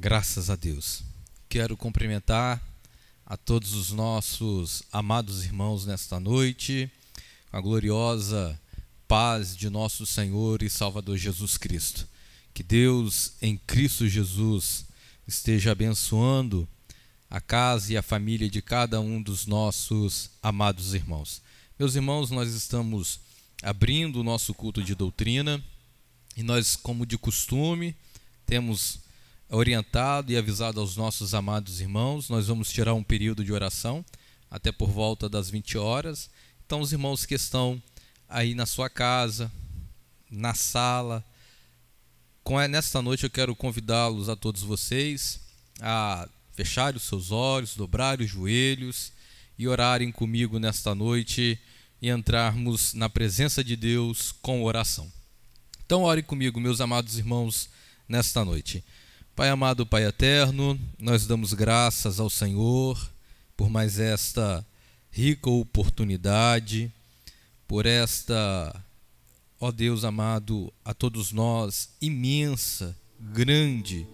Graças a Deus. Quero cumprimentar a todos os nossos amados irmãos nesta noite, com a gloriosa paz de nosso Senhor e Salvador Jesus Cristo. Que Deus em Cristo Jesus esteja abençoando a casa e a família de cada um dos nossos amados irmãos. Meus irmãos, nós estamos abrindo o nosso culto de doutrina e nós, como de costume, temos orientado e avisado aos nossos amados irmãos. Nós vamos tirar um período de oração até por volta das 20 horas. Então os irmãos que estão aí na sua casa, na sala, nesta noite eu quero convidá-los a todos vocês a fecharem os seus olhos, dobrarem os joelhos e orarem comigo nesta noite e entrarmos na presença de Deus com oração. Então orem comigo, meus amados irmãos, nesta noite. Pai amado, Pai eterno, nós damos graças ao Senhor por mais esta rica oportunidade, por esta, ó Deus amado, a todos nós, imensa, grande,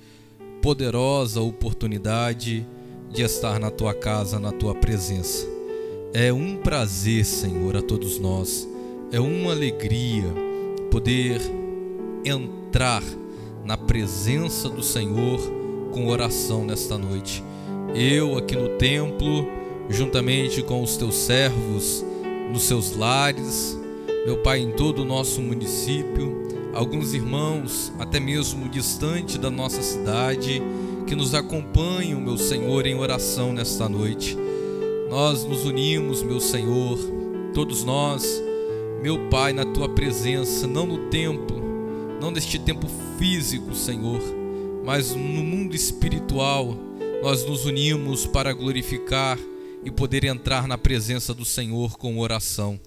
poderosa oportunidade de estar na Tua casa, na Tua presença. É um prazer, Senhor, a todos nós, é uma alegria poder entrar na presença do Senhor com oração nesta noite. Eu aqui no templo, juntamente com os Teus servos, nos seus lares, meu Pai, em todo o nosso município, alguns irmãos, até mesmo distante da nossa cidade, que nos acompanham, meu Senhor, em oração nesta noite. Nós nos unimos, meu Senhor, todos nós, meu Pai, na Tua presença, não no templo, não neste tempo físico, Senhor, mas no mundo espiritual. Nós nos unimos para glorificar e poder entrar na presença do Senhor com oração.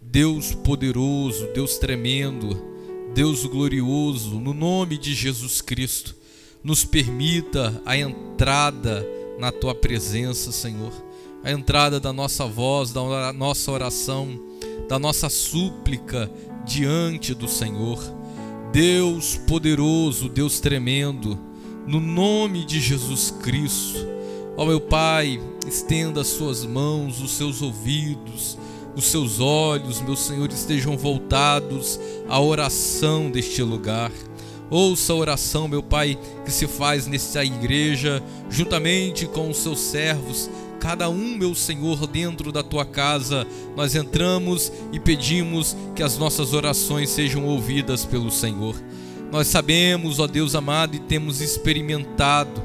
Deus poderoso, Deus tremendo, Deus glorioso, no nome de Jesus Cristo, nos permita a entrada na Tua presença, Senhor, a entrada da nossa voz, da nossa oração, da nossa súplica diante do Senhor. Deus poderoso, Deus tremendo, no nome de Jesus Cristo, ó meu Pai, estenda as suas mãos, os seus ouvidos, os seus olhos, meu Senhor, estejam voltados à oração deste lugar. Ouça a oração, meu Pai, que se faz nesta igreja, juntamente com os seus servos, cada um, meu Senhor, dentro da Tua casa. Nós entramos e pedimos que as nossas orações sejam ouvidas pelo Senhor. Nós sabemos, ó Deus amado, e temos experimentado,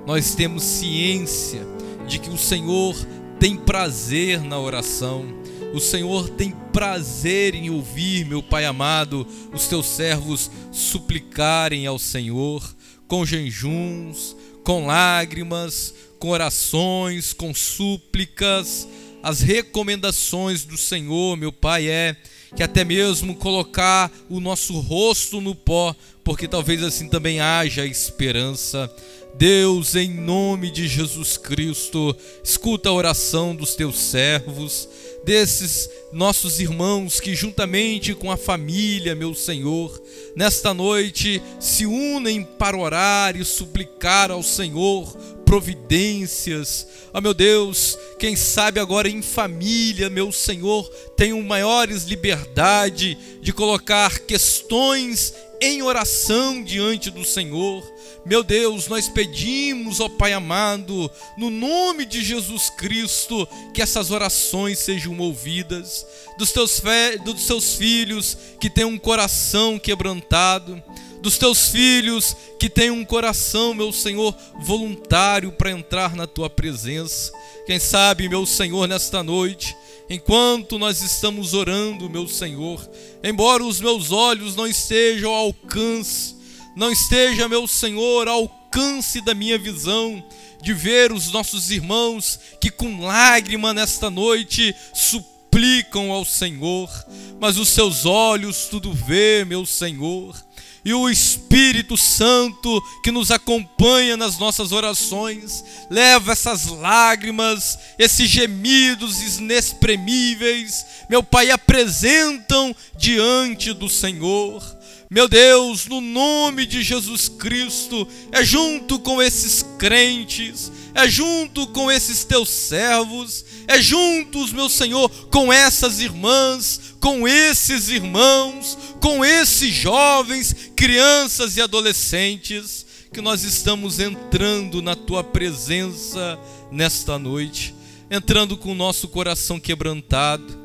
nós temos ciência de que o Senhor tem prazer na oração. O Senhor tem prazer em ouvir, meu Pai amado, os Teus servos suplicarem ao Senhor com jejuns, com lágrimas, com orações, com súplicas. As recomendações do Senhor, meu Pai, é que até mesmo colocar o nosso rosto no pó, porque talvez assim também haja esperança. Deus, em nome de Jesus Cristo, escuta a oração dos Teus servos, desses nossos irmãos que juntamente com a família, meu Senhor, nesta noite se unem para orar e suplicar ao Senhor providências. Ó meu Deus, quem sabe agora em família, meu Senhor, tenham maiores liberdade de colocar questões em oração diante do Senhor. Meu Deus, nós pedimos, ó Pai amado, no nome de Jesus Cristo, que essas orações sejam ouvidas dos Teus filhos que têm um coração quebrantado, dos Teus filhos que têm um coração, meu Senhor, voluntário para entrar na Tua presença. Quem sabe, meu Senhor, nesta noite, enquanto nós estamos orando, meu Senhor, embora os meus olhos não estejam ao alcance, não esteja, meu Senhor, ao alcance da minha visão, de ver os nossos irmãos que com lágrima nesta noite suplicam suplicam ao Senhor, mas os seus olhos tudo vê, meu Senhor. E o Espírito Santo que nos acompanha nas nossas orações, leva essas lágrimas, esses gemidos inexprimíveis, meu Pai, apresentam diante do Senhor. Meu Deus, no nome de Jesus Cristo, é junto com esses crentes, é junto com esses teus servos, é juntos, meu Senhor, com essas irmãs, com esses irmãos, com esses jovens, crianças e adolescentes, que nós estamos entrando na tua presença nesta noite, entrando com o nosso coração quebrantado,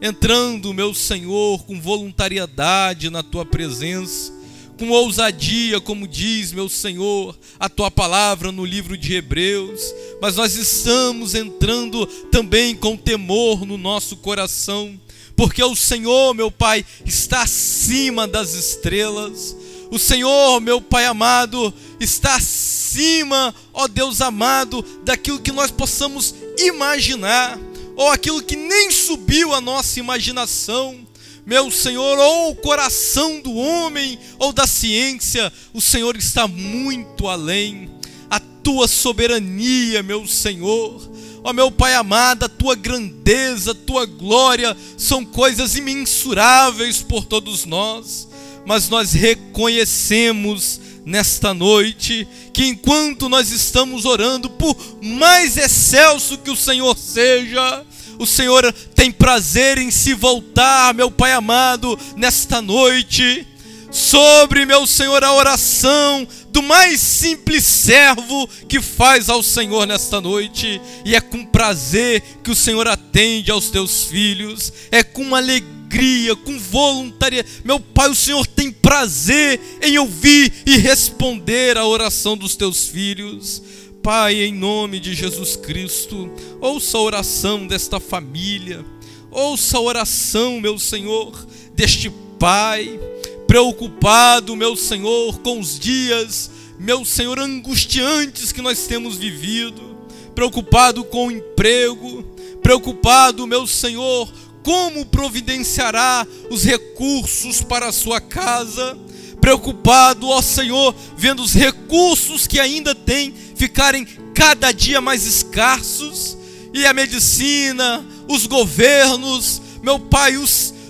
entrando, meu Senhor, com voluntariedade na tua presença, com ousadia, como diz, meu Senhor, a tua palavra no livro de Hebreus, mas nós estamos entrando também com temor no nosso coração, porque o Senhor, meu Pai, está acima das estrelas. O Senhor, meu Pai amado, está acima, ó Deus amado, daquilo que nós possamos imaginar, ou aquilo que nem subiu à nossa imaginação, meu Senhor, ou o coração do homem, ou da ciência. O Senhor está muito além. A tua soberania, meu Senhor, ó meu Pai amado, a tua grandeza, a tua glória, são coisas imensuráveis por todos nós, mas nós reconhecemos nesta noite que enquanto nós estamos orando, por mais excelso que o Senhor seja, o Senhor tem prazer em se voltar, meu Pai amado, nesta noite, sobre, meu Senhor, a oração do mais simples servo que faz ao Senhor nesta noite, e é com prazer que o Senhor atende aos teus filhos, é com alegria, com voluntaria, meu Pai, o Senhor tem prazer em ouvir e responder a oração dos teus filhos. Pai, em nome de Jesus Cristo, ouça a oração desta família, ouça a oração, meu Senhor, deste pai, preocupado, meu Senhor, com os dias, meu Senhor, angustiantes que nós temos vivido, preocupado com o emprego, preocupado, meu Senhor, como providenciará os recursos para a sua casa, preocupado, ó Senhor, vendo os recursos que ainda tem ficarem cada dia mais escassos, e a medicina, os governos, meu Pai,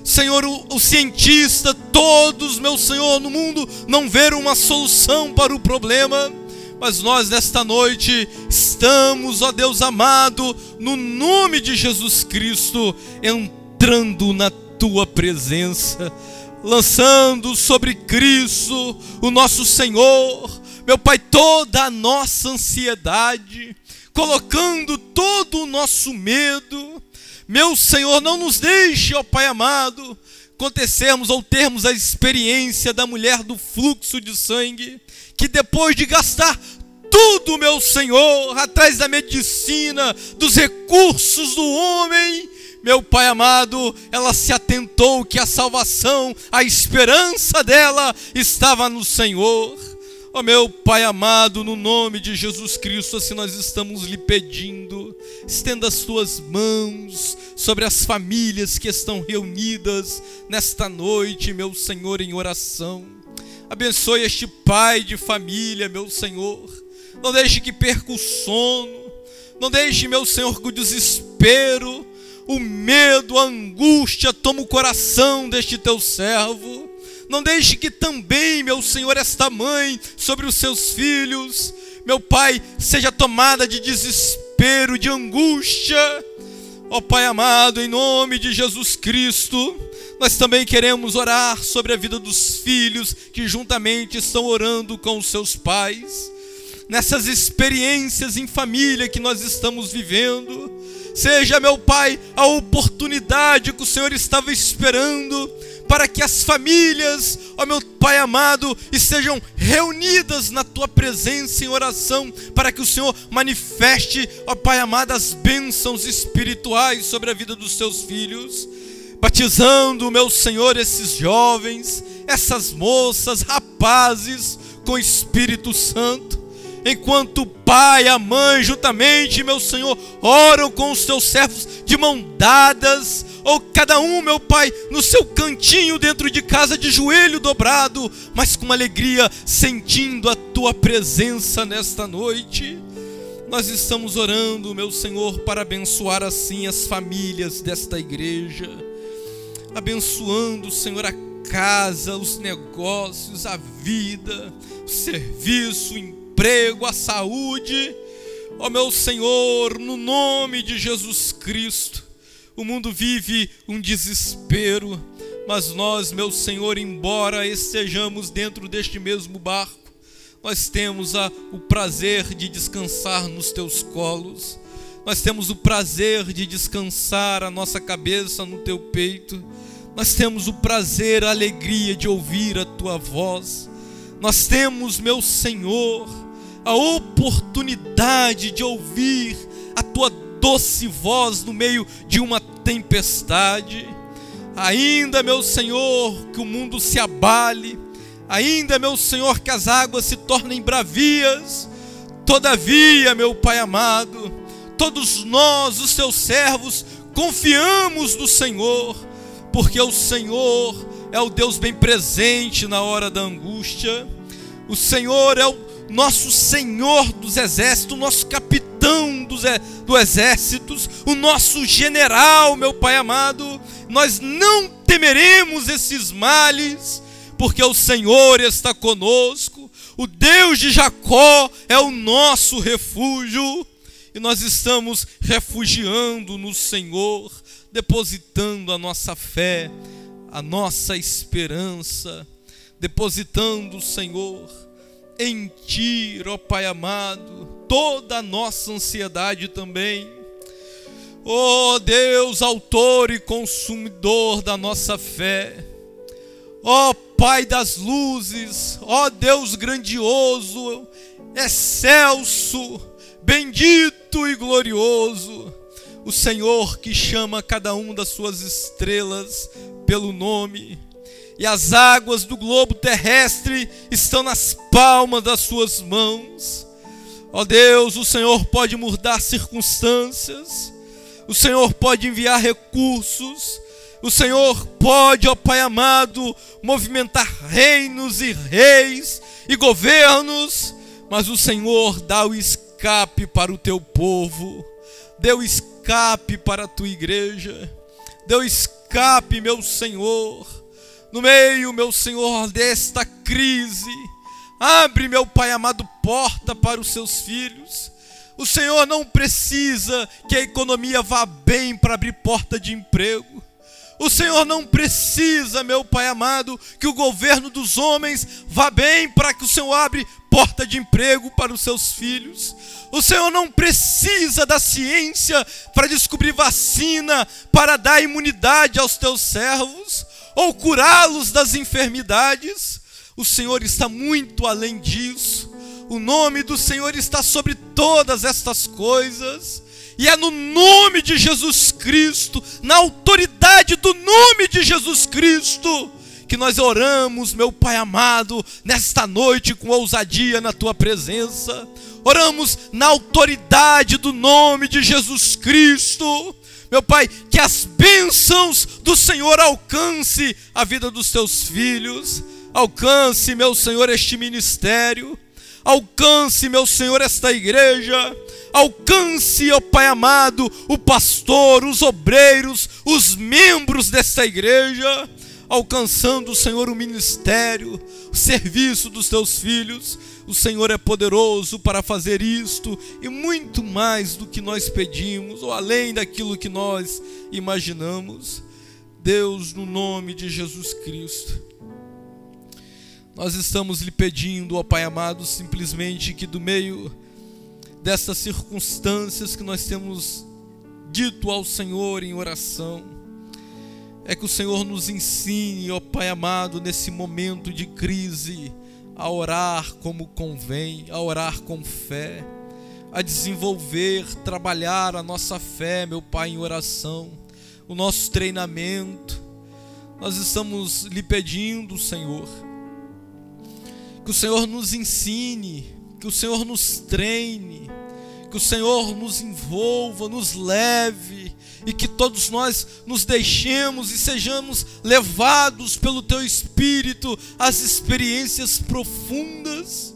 Senhor, o cientista, todos, meu Senhor, no mundo não ver uma solução para o problema, mas nós nesta noite estamos, ó Deus amado, no nome de Jesus Cristo, entrando na tua presença, lançando sobre Cristo, o nosso Senhor, meu Pai, toda a nossa ansiedade, colocando todo o nosso medo. Meu Senhor, não nos deixe, ó Pai amado, acontecermos ou termos a experiência da mulher do fluxo de sangue, que depois de gastar tudo, meu Senhor, atrás da medicina, dos recursos do homem, meu Pai amado, ela se atentou que a salvação, a esperança dela estava no Senhor. Ó meu Pai amado, no nome de Jesus Cristo, assim nós estamos lhe pedindo, estenda as tuas mãos sobre as famílias que estão reunidas nesta noite, meu Senhor, em oração. Abençoe este pai de família, meu Senhor, não deixe que perca o sono, não deixe, meu Senhor, que o desespero, o medo, a angústia tome o coração deste teu servo. Não deixe que também, meu Senhor, esta mãe sobre os seus filhos, meu Pai, seja tomada de desespero, de angústia. Ó Pai amado, em nome de Jesus Cristo, nós também queremos orar sobre a vida dos filhos que juntamente estão orando com os seus pais. Nessas experiências em família que nós estamos vivendo, seja, meu Pai, a oportunidade que o Senhor estava esperando para que as famílias, ó meu Pai amado, estejam reunidas na tua presença em oração, para que o Senhor manifeste, ó Pai amado, as bênçãos espirituais sobre a vida dos teus filhos, batizando, meu Senhor, esses jovens, essas moças, rapazes, com o Espírito Santo. enquanto o pai e a mãe juntamente, meu Senhor, oram com os teus servos de mão dadas, ou cada um, meu Pai, no seu cantinho dentro de casa, de joelho dobrado, mas com alegria, sentindo a tua presença nesta noite. Nós estamos orando, meu Senhor, para abençoar assim as famílias desta igreja, abençoando, Senhor, a casa, os negócios, a vida, o serviço, o emprego, a saúde. Ó meu Senhor, no nome de Jesus Cristo, o mundo vive um desespero, mas nós, meu Senhor, embora estejamos dentro deste mesmo barco, nós temos o prazer de descansar nos teus colos, nós temos o prazer de descansar a nossa cabeça no teu peito, nós temos o prazer, a alegria de ouvir a tua voz, nós temos, meu Senhor, a oportunidade de ouvir a tua doce voz no meio de uma tempestade. Ainda, meu Senhor, que o mundo se abale, ainda, meu Senhor, que as águas se tornem bravias, todavia, meu Pai amado, todos nós, os teus servos, confiamos no Senhor, porque o Senhor é o Deus bem presente na hora da angústia. O Senhor é o nosso Senhor dos exércitos, o nosso capitão dos exércitos, o nosso general, meu Pai amado. Nós não temeremos esses males, porque o Senhor está conosco. O Deus de Jacó é o nosso refúgio, e nós estamos refugiando no Senhor, depositando a nossa fé, a nossa esperança, depositando, Senhor, em Ti, ó Pai amado, toda a nossa ansiedade também. Ó Deus, autor e consumidor da nossa fé, ó Pai das luzes, ó Deus grandioso, excelso, bendito e glorioso, o Senhor que chama cada um das suas estrelas pelo nome, e as águas do globo terrestre estão nas palmas das suas mãos. Ó Deus, o Senhor pode mudar circunstâncias, o Senhor pode enviar recursos, o Senhor pode, ó Pai amado, movimentar reinos e reis e governos, mas o Senhor dá o escape para o teu povo, deu escape para a tua igreja, deu escape, meu Senhor, no meio, meu Senhor, desta crise. Abre, meu Pai amado, porta para os seus filhos. O Senhor não precisa que a economia vá bem para abrir porta de emprego. O Senhor não precisa, meu Pai amado, que o governo dos homens vá bem para que o Senhor abra porta de emprego para os seus filhos. O Senhor não precisa da ciência para descobrir vacina, para dar imunidade aos teus servos, ou curá-los das enfermidades. O Senhor está muito além disso. O nome do Senhor está sobre todas estas coisas, e é no nome de Jesus Cristo, na autoridade do nome de Jesus Cristo, que nós oramos, meu Pai amado, nesta noite com ousadia na tua presença. Oramos na autoridade do nome de Jesus Cristo, meu Pai, que as bênçãos do Senhor alcance a vida dos teus filhos, alcance, meu Senhor, este ministério, alcance, meu Senhor, esta igreja, alcance, ó Pai amado, o pastor, os obreiros, os membros desta igreja, alcançando, Senhor, o ministério, o serviço dos teus filhos. O Senhor é poderoso para fazer isto e muito mais do que nós pedimos, ou além daquilo que nós imaginamos. Deus, no nome de Jesus Cristo, nós estamos lhe pedindo, ó Pai amado, simplesmente que do meio destas circunstâncias que nós temos dito ao Senhor em oração, é que o Senhor nos ensine, ó Pai amado, nesse momento de crise, a orar como convém, a orar com fé, a desenvolver, trabalhar a nossa fé, meu Pai, em oração, o nosso treinamento. Nós estamos lhe pedindo, Senhor, que o Senhor nos ensine que o Senhor nos treine, que o Senhor nos envolva, nos leve, e que todos nós nos deixemos e sejamos levados pelo Teu Espírito às experiências profundas,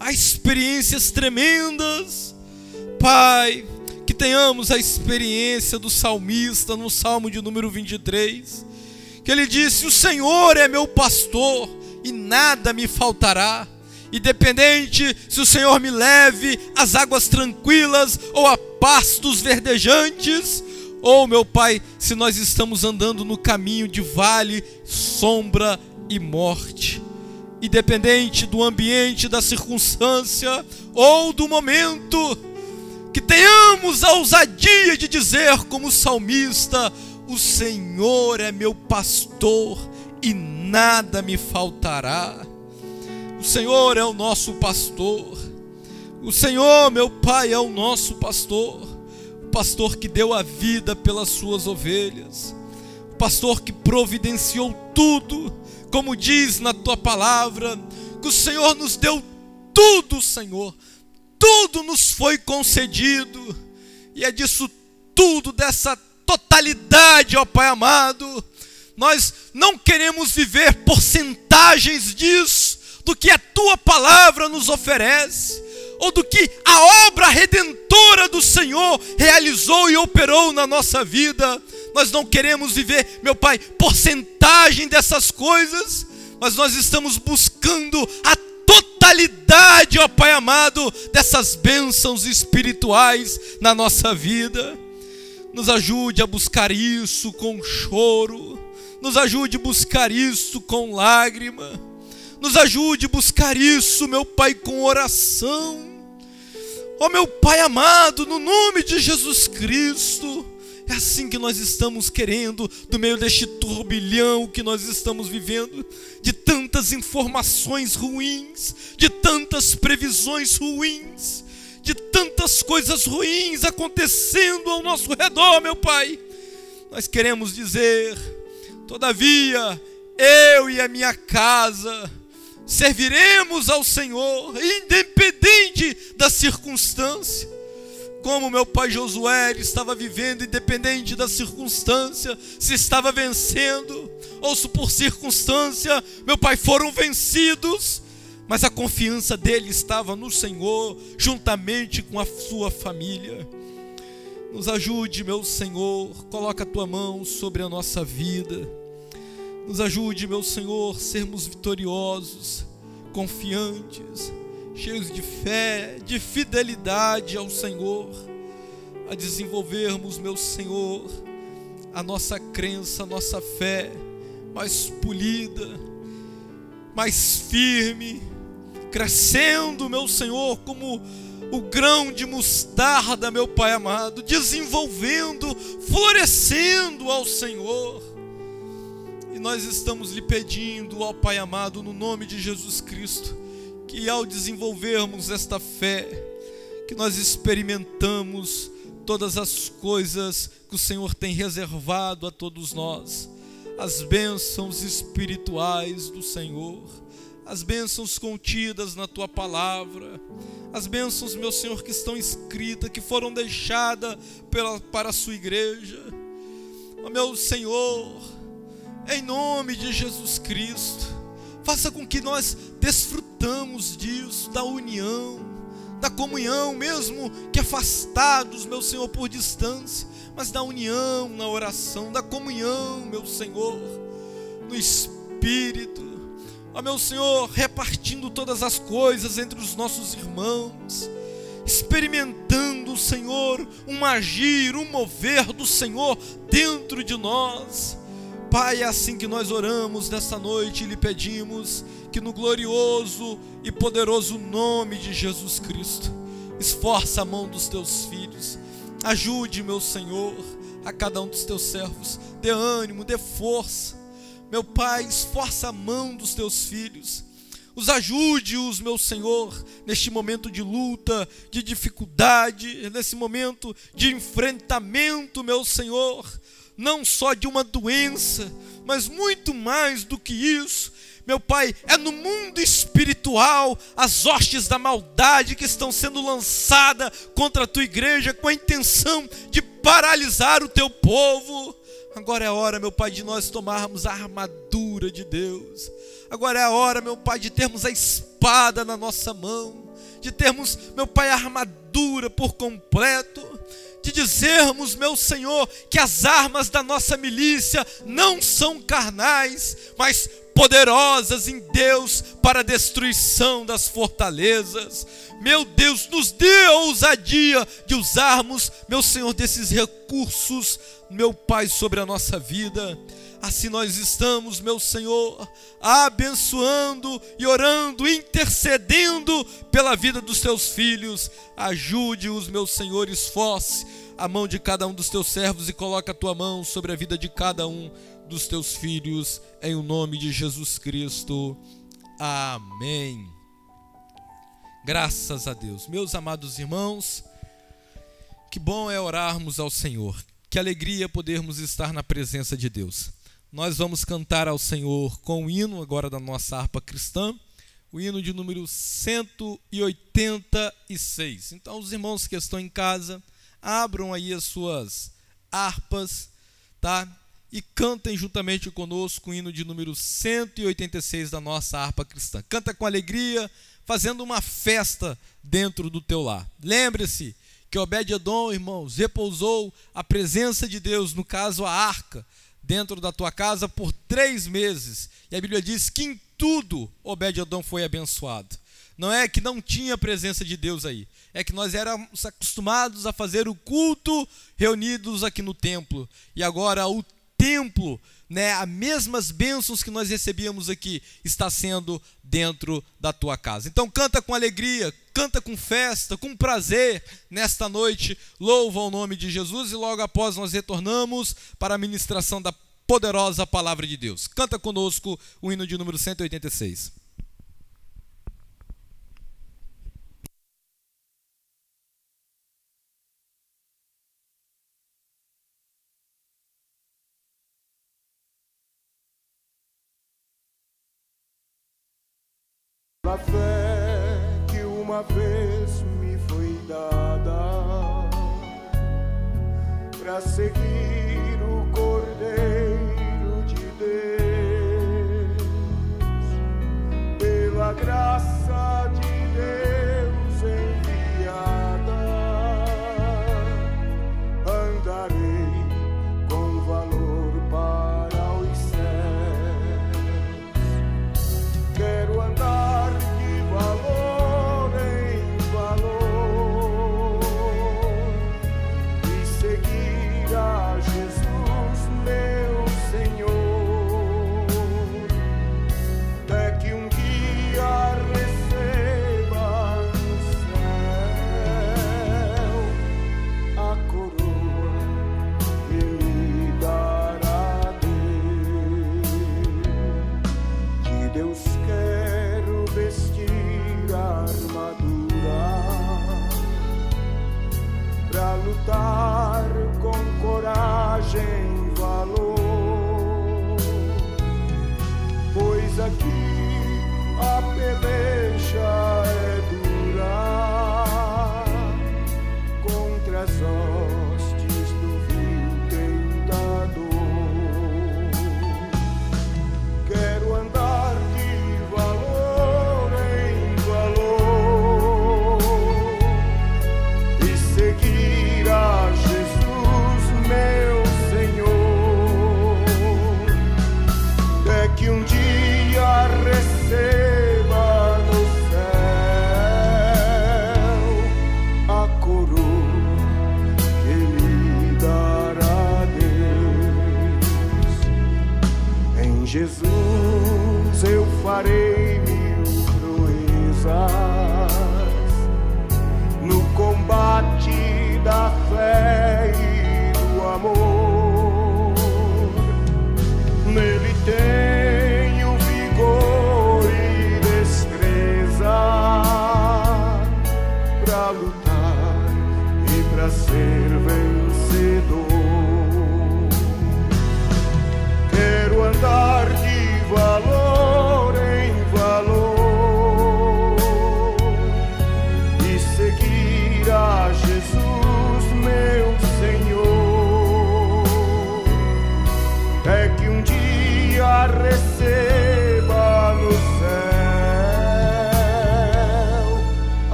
a experiências tremendas. Pai, que tenhamos a experiência do salmista no Salmo de número 23, que ele disse: o Senhor é meu pastor e nada me faltará. Independente se o Senhor me leve às águas tranquilas ou a pastos verdejantes, ou, meu Pai, se nós estamos andando no caminho de vale, sombra e morte. Independente do ambiente, da circunstância ou do momento, que tenhamos a ousadia de dizer como salmista: o Senhor é meu pastor e nada me faltará. O Senhor é o nosso pastor. O Senhor, meu Pai, é o nosso pastor. O pastor que deu a vida pelas suas ovelhas. O pastor que providenciou tudo, como diz na Tua palavra, que o Senhor nos deu tudo, Senhor. Tudo nos foi concedido. E é disso tudo, dessa totalidade, ó Pai amado, nós não queremos viver porcentagens disso, do que a Tua palavra nos oferece, ou do que a obra redentora do Senhor realizou e operou na nossa vida. Nós não queremos viver, meu Pai, porcentagem dessas coisas, mas nós estamos buscando a totalidade, ó Pai amado, dessas bênçãos espirituais na nossa vida. Nos ajude a buscar isso com choro, nos ajude a buscar isso com lágrima, nos ajude a buscar isso, meu Pai, com oração. Ó meu Pai amado, no nome de Jesus Cristo, é assim que nós estamos querendo, do meio deste turbilhão que nós estamos vivendo, de tantas informações ruins, de tantas previsões ruins, de tantas coisas ruins acontecendo ao nosso redor, meu Pai. Nós queremos dizer: todavia, eu e a minha casa serviremos ao Senhor, independente da circunstância. Como meu pai Josué estava vivendo, independente da circunstância, se estava vencendo, ou se por circunstância, meu pai, foram vencidos, mas a confiança dele estava no Senhor, juntamente com a sua família. Nos ajude, meu Senhor, coloca a Tua mão sobre a nossa vida. Nos ajude, meu Senhor, sermos vitoriosos, confiantes, cheios de fé, de fidelidade ao Senhor, a desenvolvermos, meu Senhor, a nossa crença, a nossa fé mais polida, mais firme, crescendo, meu Senhor, como o grão de mostarda, meu Pai amado, desenvolvendo, florescendo ao Senhor. E nós estamos lhe pedindo, ó Pai amado, no nome de Jesus Cristo, que ao desenvolvermos esta fé, que nós experimentamos todas as coisas que o Senhor tem reservado a todos nós, as bênçãos espirituais do Senhor, as bênçãos contidas na Tua palavra, as bênçãos, meu Senhor, que estão escritas, que foram deixadas para a Sua igreja. Ó meu Senhor, em nome de Jesus Cristo, faça com que nós desfrutamos disso, da união, da comunhão, mesmo que afastados, meu Senhor, por distância, mas da união na oração, da comunhão, meu Senhor, no Espírito. Ó meu Senhor, repartindo todas as coisas entre os nossos irmãos, experimentando, Senhor, um agir, um mover do Senhor dentro de nós. Pai, é assim que nós oramos nesta noite e lhe pedimos que no glorioso e poderoso nome de Jesus Cristo, esforça a mão dos Teus filhos, ajude, meu Senhor, a cada um dos Teus servos, dê ânimo, dê força, meu Pai, esforça a mão dos Teus filhos, os ajude-os, meu Senhor, neste momento de luta, de dificuldade, nesse momento de enfrentamento, meu Senhor, não só de uma doença, mas muito mais do que isso, meu Pai, é no mundo espiritual as hostes da maldade que estão sendo lançadas contra a tua igreja com a intenção de paralisar o teu povo. Agora é a hora, meu Pai, de nós tomarmos a armadura de Deus. Agora é a hora, meu Pai, de termos a espada na nossa mão, de termos, meu Pai, a armadura por completo, de dizermos, meu Senhor, que as armas da nossa milícia não são carnais, mas poderosas em Deus para a destruição das fortalezas. Meu Deus, nos dê a ousadia de usarmos, meu Senhor, desses recursos, meu Pai, sobre a nossa vida. Assim nós estamos, meu Senhor, abençoando e orando, intercedendo pela vida dos teus filhos. Ajude-os, meu Senhor, esforce a mão de cada um dos teus servos e coloca a tua mão sobre a vida de cada um dos teus filhos, em o nome de Jesus Cristo. Amém. Graças a Deus. Meus amados irmãos, que bom é orarmos ao Senhor, que alegria podermos estar na presença de Deus. Nós vamos cantar ao Senhor com o hino agora da nossa harpa cristã, o hino de número 186. Então os irmãos que estão em casa, abram aí as suas harpas, tá? E cantem juntamente conosco o hino de número 186 da nossa harpa cristã. Canta com alegria, fazendo uma festa dentro do teu lar. Lembre-se que Obed-edom, irmãos, repousou a presença de Deus, no caso a arca, dentro da tua casa por 3 meses. E a Bíblia diz que em tudo Obed-edom foi abençoado. Não é que não tinha a presença de Deus aí, é que nós éramos acostumados a fazer o culto reunidos aqui no templo. E agora o templo, né, as mesmas bênçãos que nós recebíamos aqui, está sendo dentro da tua casa. Então canta com alegria, canta com festa, com prazer nesta noite, louva o nome de Jesus, e logo após nós retornamos para a ministração da poderosa palavra de Deus. Canta conosco o hino de número 186. A fé que uma vez me foi dada para seguir o Cordeiro de Deus, pela graça de Deus enviada, andarei com valor para os céus. Quero andar valor em valor e seguir a Jesus, meu Senhor, até que um dia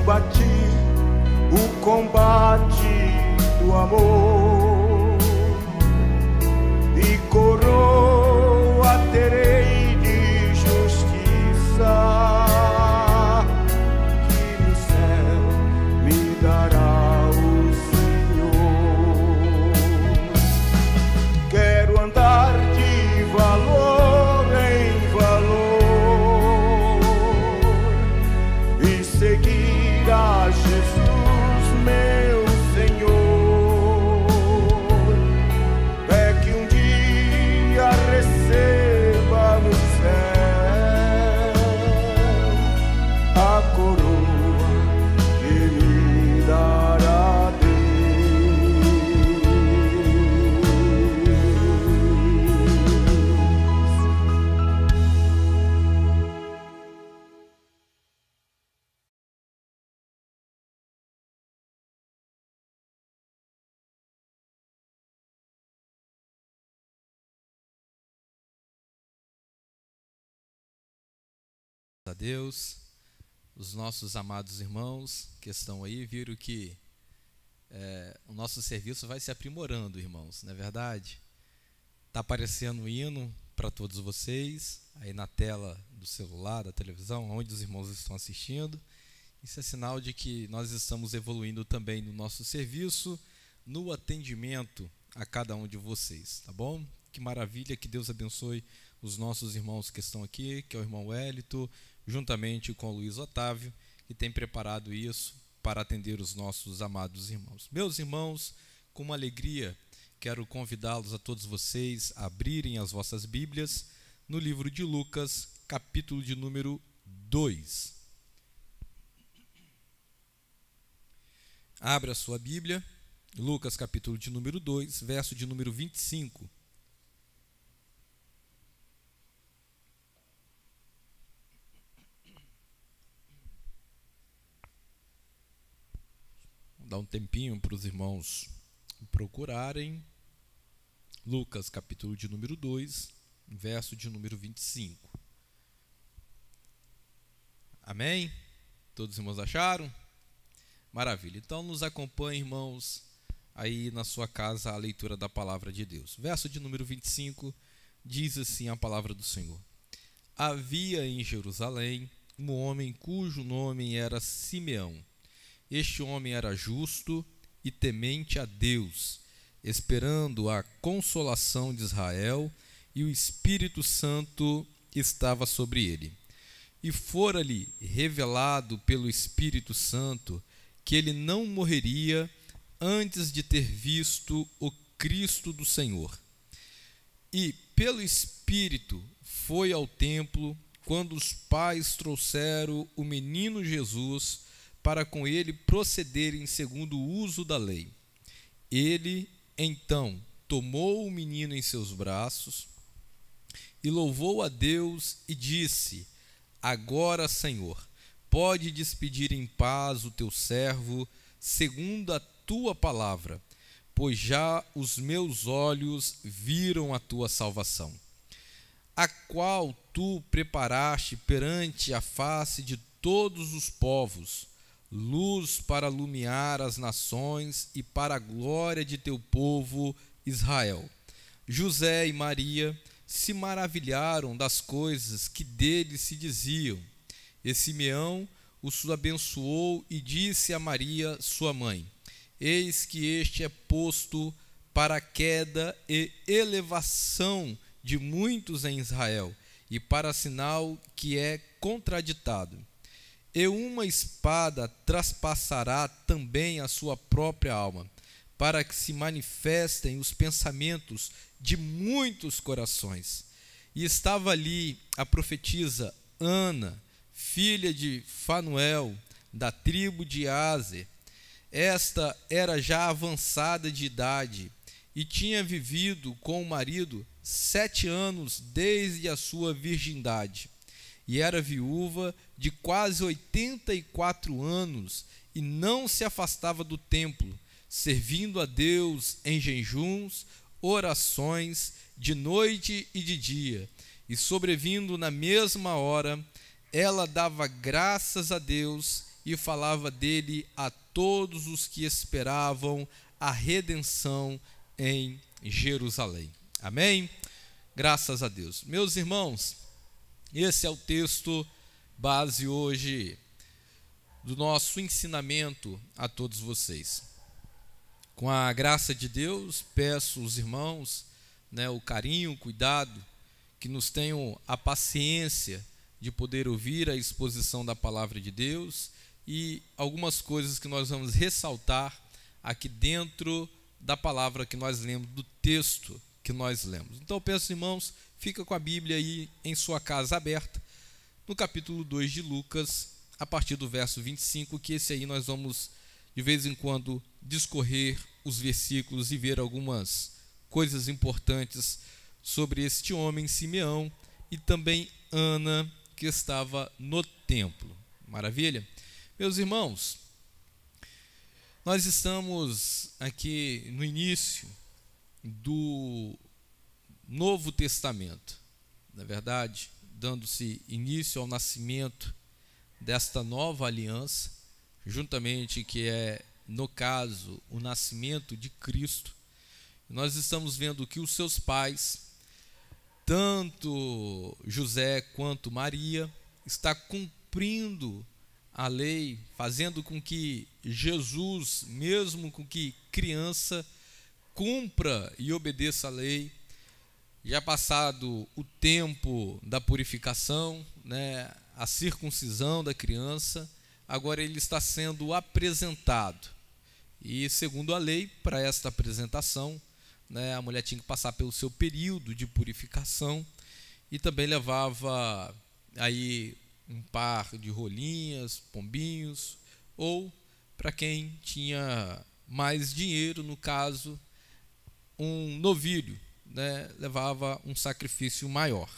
combati o combate do amor e coroa terei de justiça que no céu me dará o Senhor. Quero andar de valor em valor e seguir a Jesus, meu Senhor. É que um dia receba no céu a coroa que me dará Deus. A Deus, os nossos amados irmãos que estão aí viram que o nosso serviço vai se aprimorando, irmãos, não é verdade? Está aparecendo um hino para todos vocês, aí na tela do celular, da televisão, onde os irmãos estão assistindo. Isso é sinal de que nós estamos evoluindo também no nosso serviço, no atendimento a cada um de vocês, tá bom? Que maravilha, que Deus abençoe os nossos irmãos que estão aqui, que é o irmão Wellington, juntamente com o Luiz Otávio, que tem preparado isso para atender os nossos amados irmãos. Meus irmãos, com uma alegria, quero convidá-los a todos vocês a abrirem as vossas Bíblias no livro de Lucas, capítulo de número 2. Abra a sua Bíblia, Lucas, capítulo de número 2, verso de número 25. Dá um tempinho para os irmãos procurarem. Lucas, capítulo de número 2, verso de número 25. Amém? Todos os irmãos acharam? Maravilha. Então nos acompanhem, irmãos, aí na sua casa a leitura da palavra de Deus. Verso de número 25 diz assim a palavra do Senhor: Havia em Jerusalém um homem cujo nome era Simeão. Este homem era justo e temente a Deus, esperando a consolação de Israel, e o Espírito Santo estava sobre ele. E fora-lhe revelado pelo Espírito Santo que ele não morreria antes de ter visto o Cristo do Senhor. E pelo Espírito foi ao templo quando os pais trouxeram o menino Jesus para com ele procederem segundo o uso da lei. Ele, então, tomou o menino em seus braços e louvou a Deus e disse: Agora, Senhor, pode despedir em paz o teu servo, segundo a tua palavra, pois já os meus olhos viram a tua salvação, a qual tu preparaste perante a face de todos os povos, luz para alumiar as nações e para a glória de teu povo Israel. José e Maria se maravilharam das coisas que dele se diziam. E Simeão os abençoou e disse a Maria, sua mãe: Eis que este é posto para a queda e elevação de muitos em Israel, e para sinal que é contraditado. E uma espada traspassará também a sua própria alma, para que se manifestem os pensamentos de muitos corações. E estava ali a profetisa Ana, filha de Fanuel, da tribo de Aser. Esta era já avançada de idade e tinha vivido com o marido 7 anos desde a sua virgindade. E era viúva de quase 84 anos e não se afastava do templo, servindo a Deus em jejuns, orações, de noite e de dia. E sobrevindo na mesma hora, ela dava graças a Deus e falava dele a todos os que esperavam a redenção em Jerusalém. Amém? Graças a Deus. Meus irmãos, esse é o texto base hoje do nosso ensinamento a todos vocês. Com a graça de Deus, peço aos irmãos, o carinho, o cuidado, que nos tenham a paciência de poder ouvir a exposição da palavra de Deus e algumas coisas que nós vamos ressaltar aqui dentro da palavra que nós lemos, do texto que nós lemos. Então, peço, irmãos, fica com a Bíblia aí em sua casa aberta, no capítulo 2 de Lucas, a partir do verso 25, que esse aí nós vamos, de vez em quando, discorrer os versículos e ver algumas coisas importantes sobre este homem, Simeão, e também Ana, que estava no templo. Maravilha? Meus irmãos, nós estamos aqui no início do Novo Testamento, na verdade, dando-se início ao nascimento desta nova aliança, juntamente que é, no caso, o nascimento de Cristo. Nós estamos vendo que os seus pais, tanto José quanto Maria, está cumprindo a lei, fazendo com que Jesus, mesmo com que criança, cumpra e obedeça a lei. Já passado o tempo da purificação, a circuncisão da criança, agora ele está sendo apresentado. E segundo a lei, para esta apresentação, a mulher tinha que passar pelo seu período de purificação e também levava aí um par de rolinhas, pombinhos, ou para quem tinha mais dinheiro, no caso, um novilho, levava um sacrifício maior.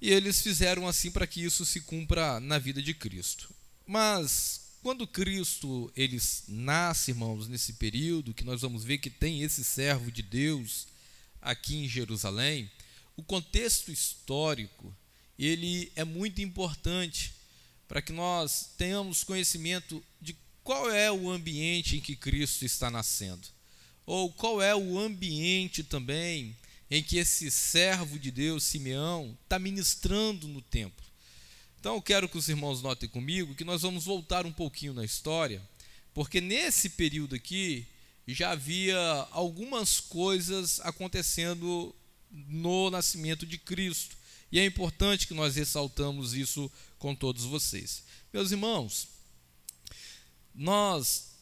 E eles fizeram assim para que isso se cumpra na vida de Cristo. Mas quando Cristo ele nasce, irmãos, nesse período que nós vamos ver que tem esse servo de Deus aqui em Jerusalém, o contexto histórico ele é muito importante para que nós tenhamos conhecimento de qual é o ambiente em que Cristo está nascendo, ou qual é o ambiente também em que esse servo de Deus, Simeão, está ministrando no templo. Então eu quero que os irmãos notem comigo que nós vamos voltar um pouquinho na história, porque nesse período aqui já havia algumas coisas acontecendo no nascimento de Cristo, e é importante que nós ressaltamos isso com todos vocês. Meus irmãos, nós,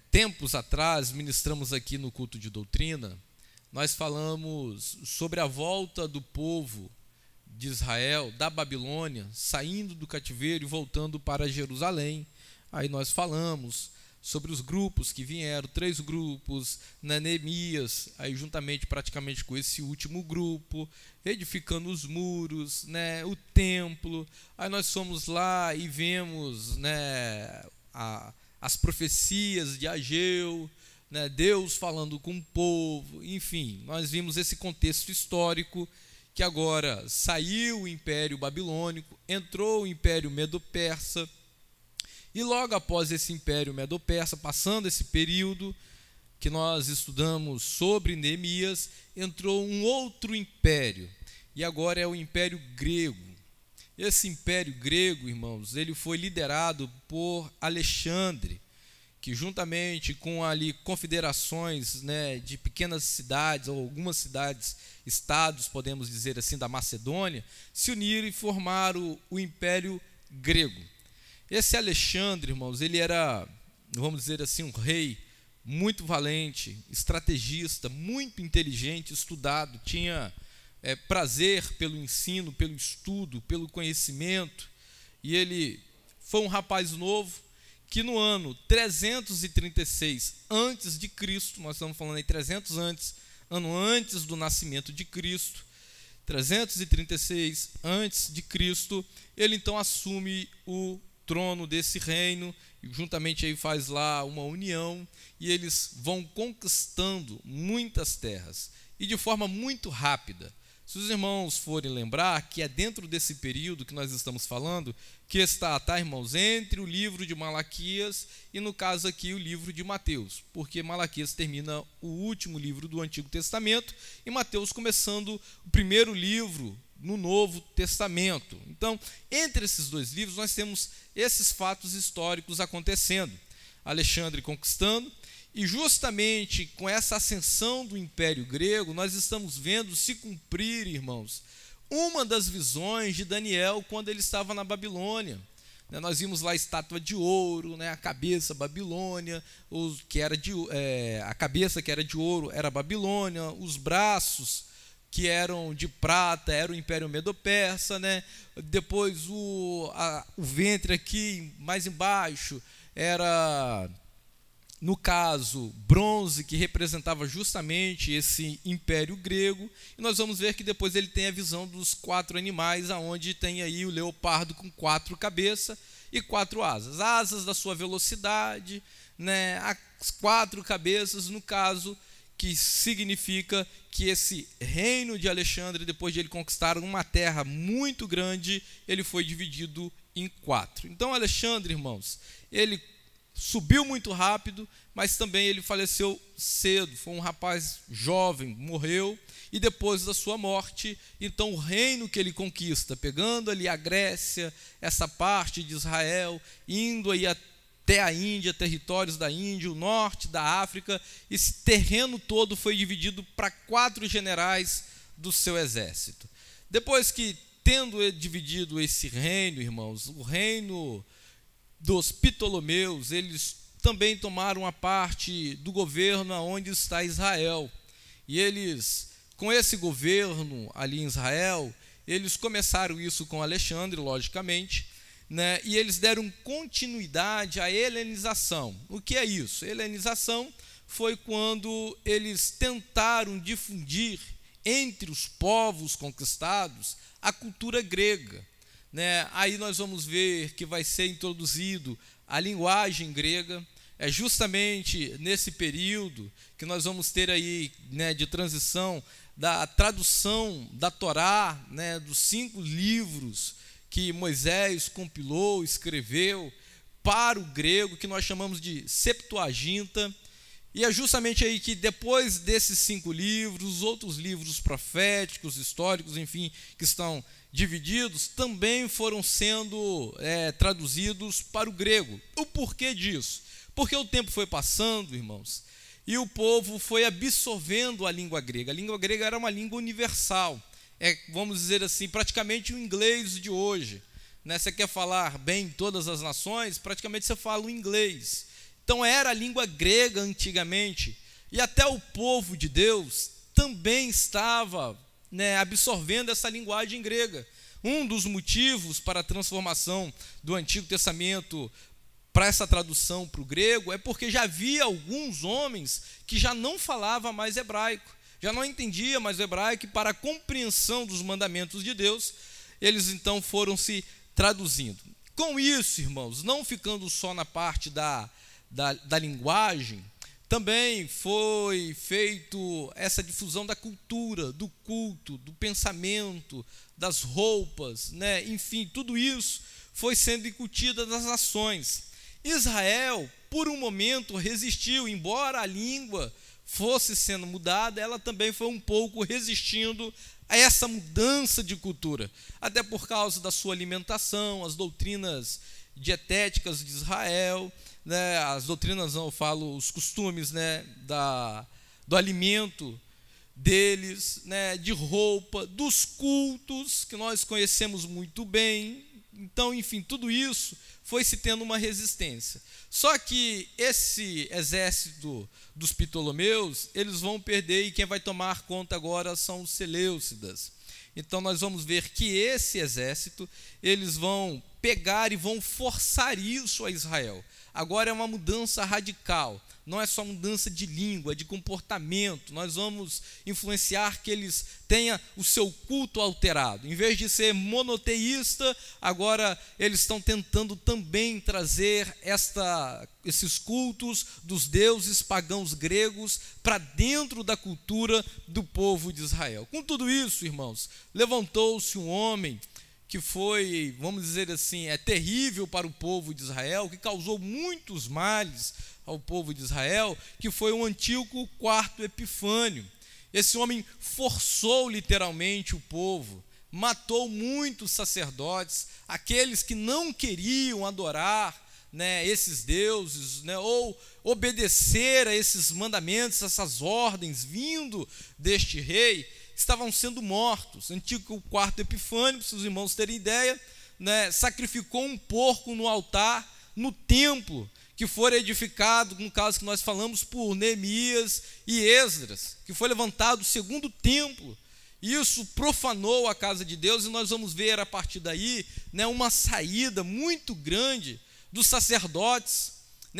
tempos atrás, ministramos aqui no culto de doutrina, nós falamos sobre a volta do povo de Israel, da Babilônia, saindo do cativeiro e voltando para Jerusalém. Aí nós falamos sobre os grupos que vieram, 3 grupos, Neemias, aí juntamente praticamente com esse último grupo, edificando os muros, o templo. Aí nós fomos lá e vemos as profecias de Ageu, Deus falando com o povo, enfim, nós vimos esse contexto histórico que agora saiu o Império Babilônico, entrou o Império Medo-Persa, e logo após esse Império Medo-Persa, passando esse período que nós estudamos sobre Neemias, entrou um outro império, e agora é o Império Grego. Esse Império Grego, irmãos, ele foi liderado por Alexandre, que juntamente com ali confederações de pequenas cidades, ou algumas cidades, estados, podemos dizer assim, da Macedônia, se uniram e formaram o Império Grego. Esse Alexandre, irmãos, ele era, vamos dizer assim, um rei muito valente, estrategista, muito inteligente, estudado, tinha prazer pelo ensino, pelo estudo, pelo conhecimento, e ele foi um rapaz novo, que no ano 336 antes de Cristo, nós estamos falando aí 300 ano antes do nascimento de Cristo, 336 antes de Cristo, ele então assume o trono desse reino, e juntamente aí faz lá uma união, e eles vão conquistando muitas terras, e de forma muito rápida. Se os irmãos forem lembrar que é dentro desse período que nós estamos falando, que está, tá, irmãos, entre o livro de Malaquias e, no caso aqui, o livro de Mateus, porque Malaquias termina o último livro do Antigo Testamento e Mateus começando o primeiro livro no Novo Testamento. Então, entre esses dois livros, nós temos esses fatos históricos acontecendo. Alexandre conquistando, e justamente com essa ascensão do Império Grego, nós estamos vendo se cumprir, irmãos, uma das visões de Daniel quando ele estava na Babilônia. Nós vimos lá a estátua de ouro, a cabeça Babilônia, a cabeça que era de ouro era Babilônia, os braços que eram de prata era o Império Medo-Persa, depois o ventre aqui mais embaixo era, no caso, bronze, que representava justamente esse Império Grego, e nós vamos ver que depois ele tem a visão dos 4 animais, aonde tem aí o leopardo com 4 cabeças e 4 asas, asas da sua velocidade, as 4 cabeças, no caso, que significa que esse reino de Alexandre, depois de ele conquistar uma terra muito grande, ele foi dividido em 4. Então, Alexandre, irmãos, ele subiu muito rápido, mas também ele faleceu cedo, foi um rapaz jovem, morreu, e depois da sua morte, então o reino que ele conquista, pegando ali a Grécia, essa parte de Israel, indo aí até a Índia, territórios da Índia, o norte da África, esse terreno todo foi dividido para 4 generais do seu exército. Depois que, tendo dividido esse reino, irmãos, o reino dos Ptolomeus, eles também tomaram a parte do governo onde está Israel. E eles, com esse governo ali em Israel, eles começaram isso com Alexandre, logicamente, e eles deram continuidade à helenização. O que é isso? Helenização foi quando eles tentaram difundir entre os povos conquistados a cultura grega. Aí nós vamos ver que vai ser introduzido a linguagem grega. É justamente nesse período que nós vamos ter aí, de transição da tradução da Torá, dos 5 livros que Moisés compilou, escreveu para o grego, que nós chamamos de Septuaginta. E é justamente aí que depois desses 5 livros, os outros livros proféticos, históricos, enfim, que estão divididos, também foram sendo traduzidos para o grego. O porquê disso? Porque o tempo foi passando, irmãos, e o povo foi absorvendo a língua grega. A língua grega era uma língua universal, vamos dizer assim, praticamente o inglês de hoje. Você quer falar bem em todas as nações, praticamente você fala o inglês. Então era a língua grega antigamente, e até o povo de Deus também estava absorvendo essa linguagem grega. Um dos motivos para a transformação do Antigo Testamento para essa tradução para o grego é porque já havia alguns homens que já não falavam mais hebraico, já não entendiam mais o hebraico, e para a compreensão dos mandamentos de Deus, eles então foram se traduzindo. Com isso, irmãos, não ficando só na parte da linguagem, também foi feito essa difusão da cultura, do culto, do pensamento, das roupas, enfim, tudo isso foi sendo incutido nas nações. Israel, por um momento, resistiu, embora a língua fosse sendo mudada, ela também foi um pouco resistindo a essa mudança de cultura, até por causa da sua alimentação, as doutrinas dietéticas de Israel, as doutrinas, não, eu falo os costumes, do alimento deles, de roupa, dos cultos, que nós conhecemos muito bem. Então, enfim, tudo isso foi se tendo uma resistência. Só que esse exército dos Ptolomeus, eles vão perder, e quem vai tomar conta agora são os Seleucidas. Então nós vamos ver que esse exército, eles vão pegar e vão forçar isso a Israel. Agora é uma mudança radical, não é só mudança de língua, de comportamento. Nós vamos influenciar que eles tenham o seu culto alterado. Em vez de ser monoteísta, agora eles estão tentando também trazer esses cultos dos deuses pagãos gregos para dentro da cultura do povo de Israel. Com tudo isso, irmãos, levantou-se um homem que foi, vamos dizer assim, terrível para o povo de Israel, que causou muitos males ao povo de Israel, que foi o Antíoco IV Epifânio. Esse homem forçou literalmente o povo, matou muitos sacerdotes, aqueles que não queriam adorar, esses deuses, ou obedecer a esses mandamentos, essas ordens vindo deste rei, estavam sendo mortos. Antíoco IV Epifânio, para os irmãos terem ideia, sacrificou um porco no altar, no templo, que foi edificado, no caso que nós falamos, por Neemias e Esdras, que foi levantado o segundo templo. Isso profanou a casa de Deus, e nós vamos ver a partir daí uma saída muito grande dos sacerdotes,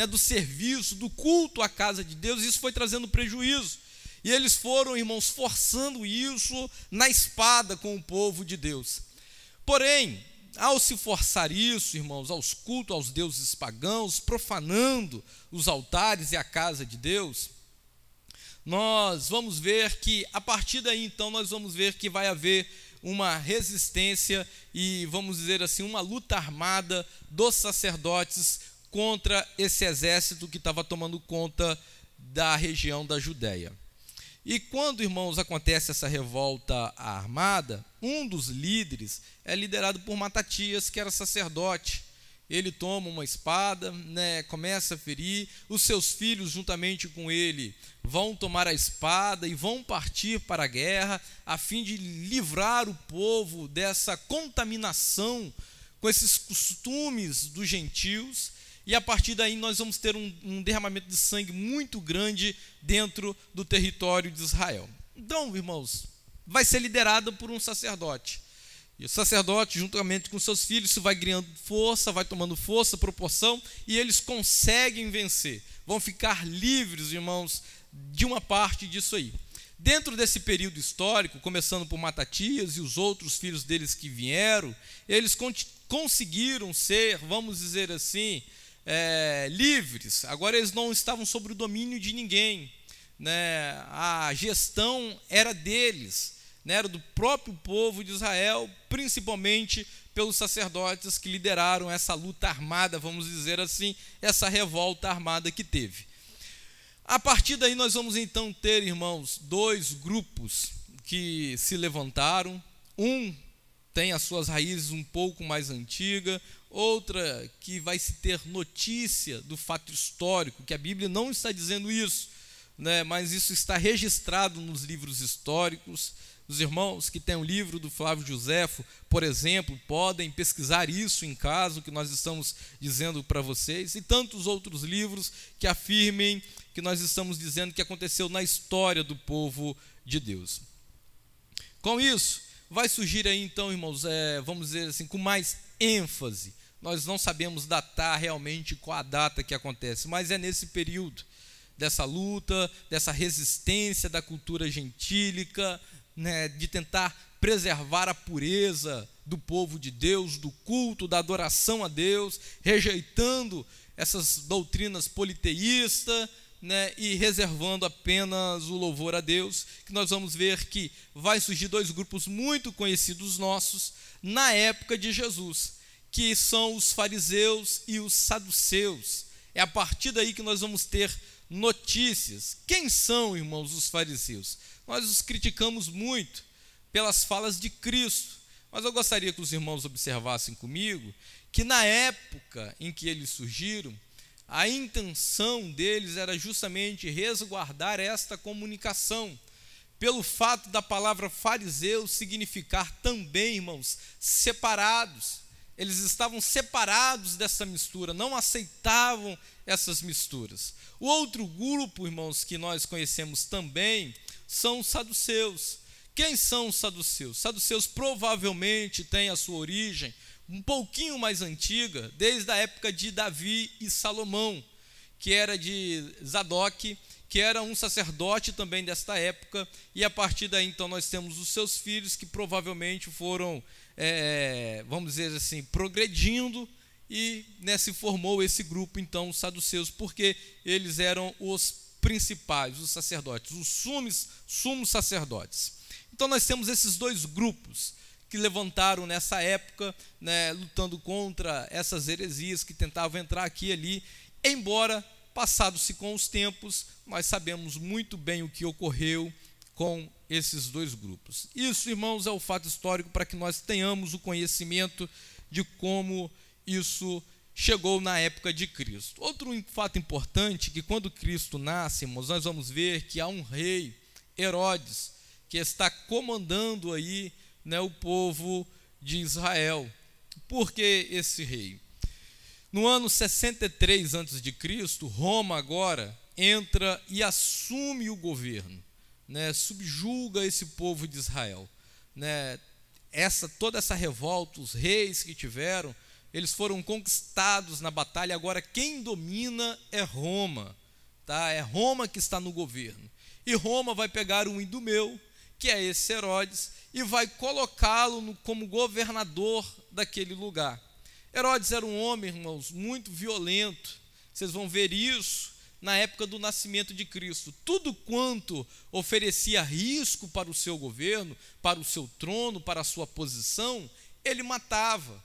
do serviço, do culto à casa de Deus. Isso foi trazendo prejuízo. E eles foram, irmãos, forçando isso na espada com o povo de Deus. Porém, ao se forçar isso, irmãos, aos cultos aos deuses pagãos, profanando os altares e a casa de Deus, nós vamos ver que, a partir daí, então, nós vamos ver que vai haver uma resistência e, vamos dizer assim, uma luta armada dos sacerdotes contra esse exército que estava tomando conta da região da Judéia. E quando, irmãos, acontece essa revolta armada, um dos líderes é liderado por Matatias, que era sacerdote. Ele toma uma espada, começa a ferir, os seus filhos juntamente com ele vão tomar a espada e vão partir para a guerra, a fim de livrar o povo dessa contaminação com esses costumes dos gentios. E a partir daí nós vamos ter um derramamento de sangue muito grande dentro do território de Israel. Então, irmãos, vai ser liderado por um sacerdote. E o sacerdote, juntamente com seus filhos, isso vai ganhando força, vai tomando força, proporção, e eles conseguem vencer. Vão ficar livres, irmãos, de uma parte disso aí. Dentro desse período histórico, começando por Matatias e os outros filhos deles que vieram, eles conseguiram ser, vamos dizer assim, livres. Agora eles não estavam sob o domínio de ninguém, a gestão era deles, era do próprio povo de Israel, principalmente pelos sacerdotes que lideraram essa luta armada, vamos dizer assim, essa revolta armada que teve. A partir daí nós vamos então ter, irmãos, dois grupos que se levantaram. Um tem as suas raízes um pouco mais antigas, outra que vai se ter notícia do fato histórico, que a Bíblia não está dizendo isso, mas isso está registrado nos livros históricos. Os irmãos que têm o livro do Flávio Joséfo, por exemplo, podem pesquisar isso em casa, o que nós estamos dizendo para vocês, e tantos outros livros que afirmem que nós estamos dizendo que aconteceu na história do povo de Deus. Com isso, vai surgir aí então, irmãos, vamos dizer assim, com mais ênfase. Nós não sabemos datar realmente qual a data que acontece, mas é nesse período dessa luta, dessa resistência da cultura gentílica, de tentar preservar a pureza do povo de Deus, do culto, da adoração a Deus, rejeitando essas doutrinas politeístas, e reservando apenas o louvor a Deus, que nós vamos ver que vai surgir dois grupos muito conhecidos nossos na época de Jesus, que são os fariseus e os saduceus. É a partir daí que nós vamos ter notícias. Quem são, irmãos, os fariseus? Nós os criticamos muito pelas falas de Cristo, mas eu gostaria que os irmãos observassem comigo que na época em que eles surgiram, a intenção deles era justamente resguardar esta comunicação, pelo fato da palavra fariseu significar também, irmãos, separados. Eles estavam separados dessa mistura, não aceitavam essas misturas. O outro grupo, irmãos, que nós conhecemos também, são os saduceus. Quem são os saduceus? Saduceus provavelmente têm a sua origem um pouquinho mais antiga, desde a época de Davi e Salomão, que era de Zadok, que era um sacerdote também desta época, e a partir daí então nós temos os seus filhos que provavelmente foram, vamos dizer assim, progredindo, e se formou esse grupo então, os saduceus, porque eles eram os principais, os sacerdotes, os sumos sacerdotes. Então nós temos esses dois grupos que levantaram nessa época, lutando contra essas heresias que tentavam entrar aqui e ali, embora passados-se com os tempos, nós sabemos muito bem o que ocorreu com esses dois grupos. Isso, irmãos, é o fato histórico para que nós tenhamos o conhecimento de como isso chegou na época de Cristo. Outro fato importante, que quando Cristo nasce, irmãos, nós vamos ver que há um rei, Herodes, que está comandando aí, o povo de Israel. Por que esse rei? No ano 63 a.C., Roma agora entra e assume o governo, subjuga esse povo de Israel. Toda essa revolta, os reis que tiveram, eles foram conquistados na batalha. Agora quem domina é Roma, é Roma que está no governo. E Roma vai pegar um idumeu, que é esse Herodes, e vai colocá-lo como governador daquele lugar. Herodes era um homem, irmãos, muito violento. Vocês vão ver isso na época do nascimento de Cristo. Tudo quanto oferecia risco para o seu governo, para o seu trono, para a sua posição, ele matava.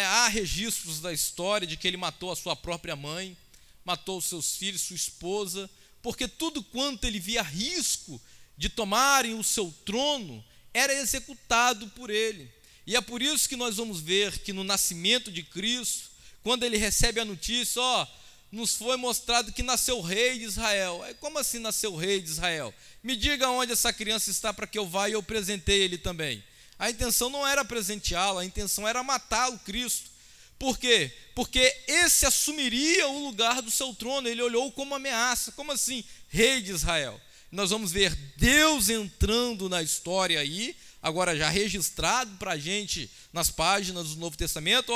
Há registros da história de que ele matou a sua própria mãe, matou os seus filhos, sua esposa, porque tudo quanto ele via risco de tomarem o seu trono era executado por ele. E é por isso que nós vamos ver que no nascimento de Cristo, quando ele recebe a notícia, nos foi mostrado que nasceu o rei de Israel. Como assim nasceu o rei de Israel? Me diga onde essa criança está para que eu vá e eu presenteie ele também. A intenção não era presenteá-lo, a intenção era matar o Cristo. Por quê? Porque esse assumiria o lugar do seu trono. Ele olhou como ameaça. Como assim, rei de Israel? Nós vamos ver Deus entrando na história aí, agora já registrado para a gente nas páginas do Novo Testamento.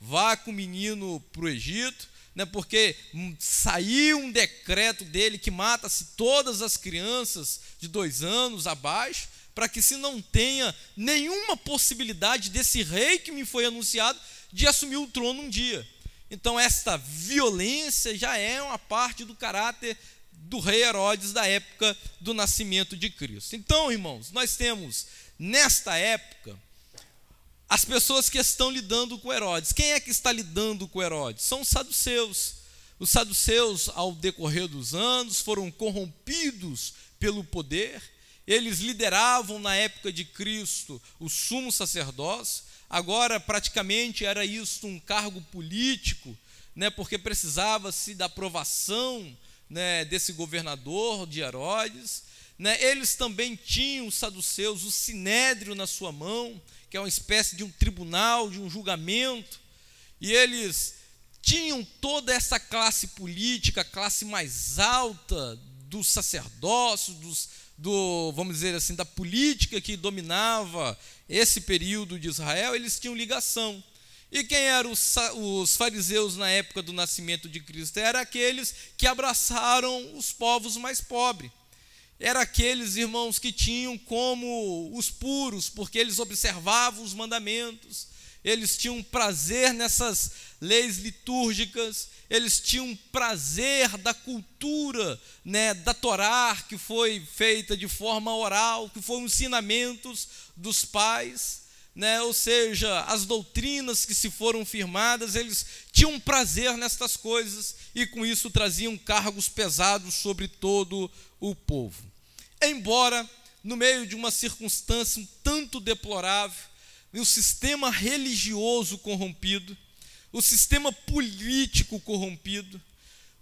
Vá com o menino para o Egito, porque saiu um decreto dele que mata-se todas as crianças de 2 anos abaixo, para que se não tenha nenhuma possibilidade desse rei que me foi anunciado de assumir o trono um dia. Então esta violência já é uma parte do caráter do rei Herodes da época do nascimento de Cristo. Então, irmãos, nós temos nesta época as pessoas que estão lidando com Herodes. Quem é que está lidando com Herodes? São os saduceus. Os saduceus, ao decorrer dos anos, foram corrompidos pelo poder. Eles lideravam na época de Cristo o sumo sacerdócio. Agora praticamente era isso um cargo político, porque precisava-se da aprovação desse governador de Herodes. Eles também tinham, os saduceus, o sinédrio na sua mão, que é uma espécie de um tribunal, de um julgamento, e eles tinham toda essa classe política, a classe mais alta do sacerdócio, vamos dizer assim, da política que dominava esse período de Israel. Eles tinham ligação. E quem eram os fariseus na época do nascimento de Cristo? Eram aqueles que abraçaram os povos mais pobres. Eram aqueles, irmãos, que tinham como os puros, porque eles observavam os mandamentos, eles tinham prazer nessas leis litúrgicas, eles tinham prazer da cultura, da Torá, que foi feita de forma oral, que foram ensinamentos dos pais. Ou seja, as doutrinas que se foram firmadas, eles tinham prazer nestas coisas e com isso traziam cargos pesados sobre todo o povo. Embora, no meio de uma circunstância um tanto deplorável, o sistema religioso corrompido, o sistema político corrompido,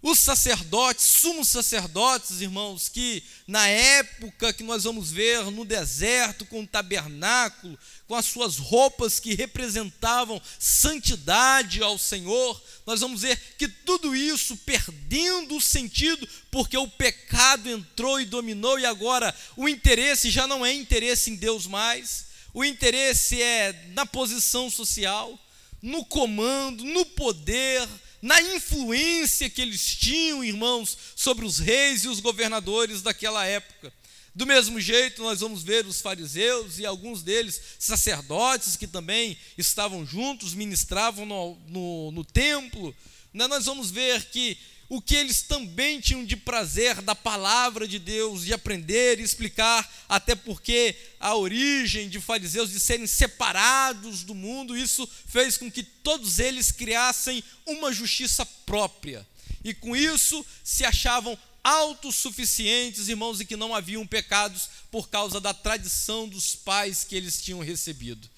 os sacerdotes, sumos sacerdotes, irmãos, que na época que nós vamos ver no deserto, com o tabernáculo, com as suas roupas que representavam santidade ao Senhor, nós vamos ver que tudo isso perdendo o sentido, porque o pecado entrou e dominou, e agora o interesse já não é interesse em Deus mais, o interesse é na posição social. no comando, no poder, na influência que eles tinham, irmãos, sobre os reis e os governadores daquela época. Do mesmo jeito, nós vamos ver os fariseus e alguns deles sacerdotes que também estavam juntos, ministravam no templo. Nós vamos ver que o que eles também tinham de prazer da palavra de Deus, de aprender e explicar, até porque a origem de fariseus de serem separados do mundo, isso fez com que todos eles criassem uma justiça própria. E com isso se achavam autossuficientes, irmãos, e que não haviam pecados por causa da tradição dos pais que eles tinham recebido.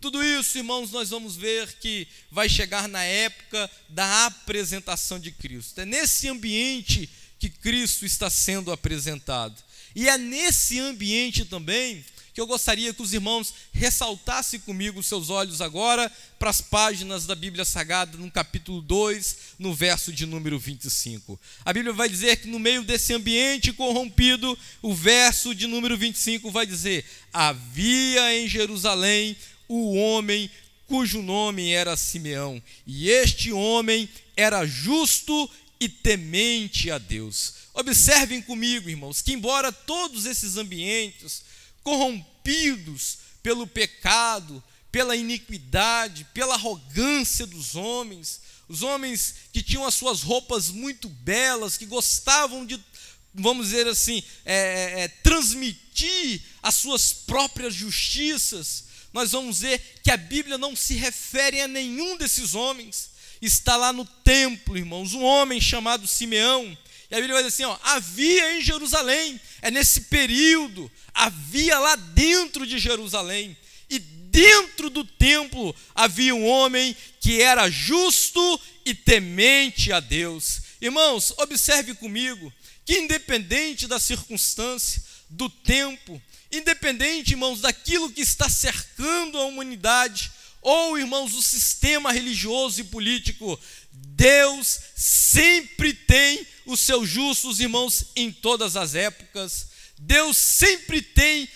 Tudo isso, irmãos, nós vamos ver que vai chegar na época da apresentação de Cristo. É nesse ambiente que Cristo está sendo apresentado. E é nesse ambiente também que eu gostaria que os irmãos ressaltassem comigo os seus olhos agora para as páginas da Bíblia Sagrada, no capítulo 2, no verso de número 25. A Bíblia vai dizer que no meio desse ambiente corrompido, o verso de número 25 vai dizer: havia em Jerusalém o homem cujo nome era Simeão, e este homem era justo e temente a Deus. Observem comigo, irmãos, que embora todos esses ambientes corrompidos pelo pecado, pela iniquidade, pela arrogância dos homens, os homens que tinham as suas roupas muito belas, que gostavam de, vamos dizer assim, transmitir as suas próprias justiças, nós vamos ver que a Bíblia não se refere a nenhum desses homens. Está lá no templo, irmãos, um homem chamado Simeão, e a Bíblia vai dizer assim, havia em Jerusalém, é nesse período, havia lá dentro de Jerusalém, e dentro do templo havia um homem que era justo e temente a Deus. Irmãos, observe comigo, que independente da circunstância, do tempo, independente, irmãos, daquilo que está cercando a humanidade, ou, irmãos, o sistema religioso e político, Deus sempre tem os seus justos, irmãos, em todas as épocas. Deus sempre tem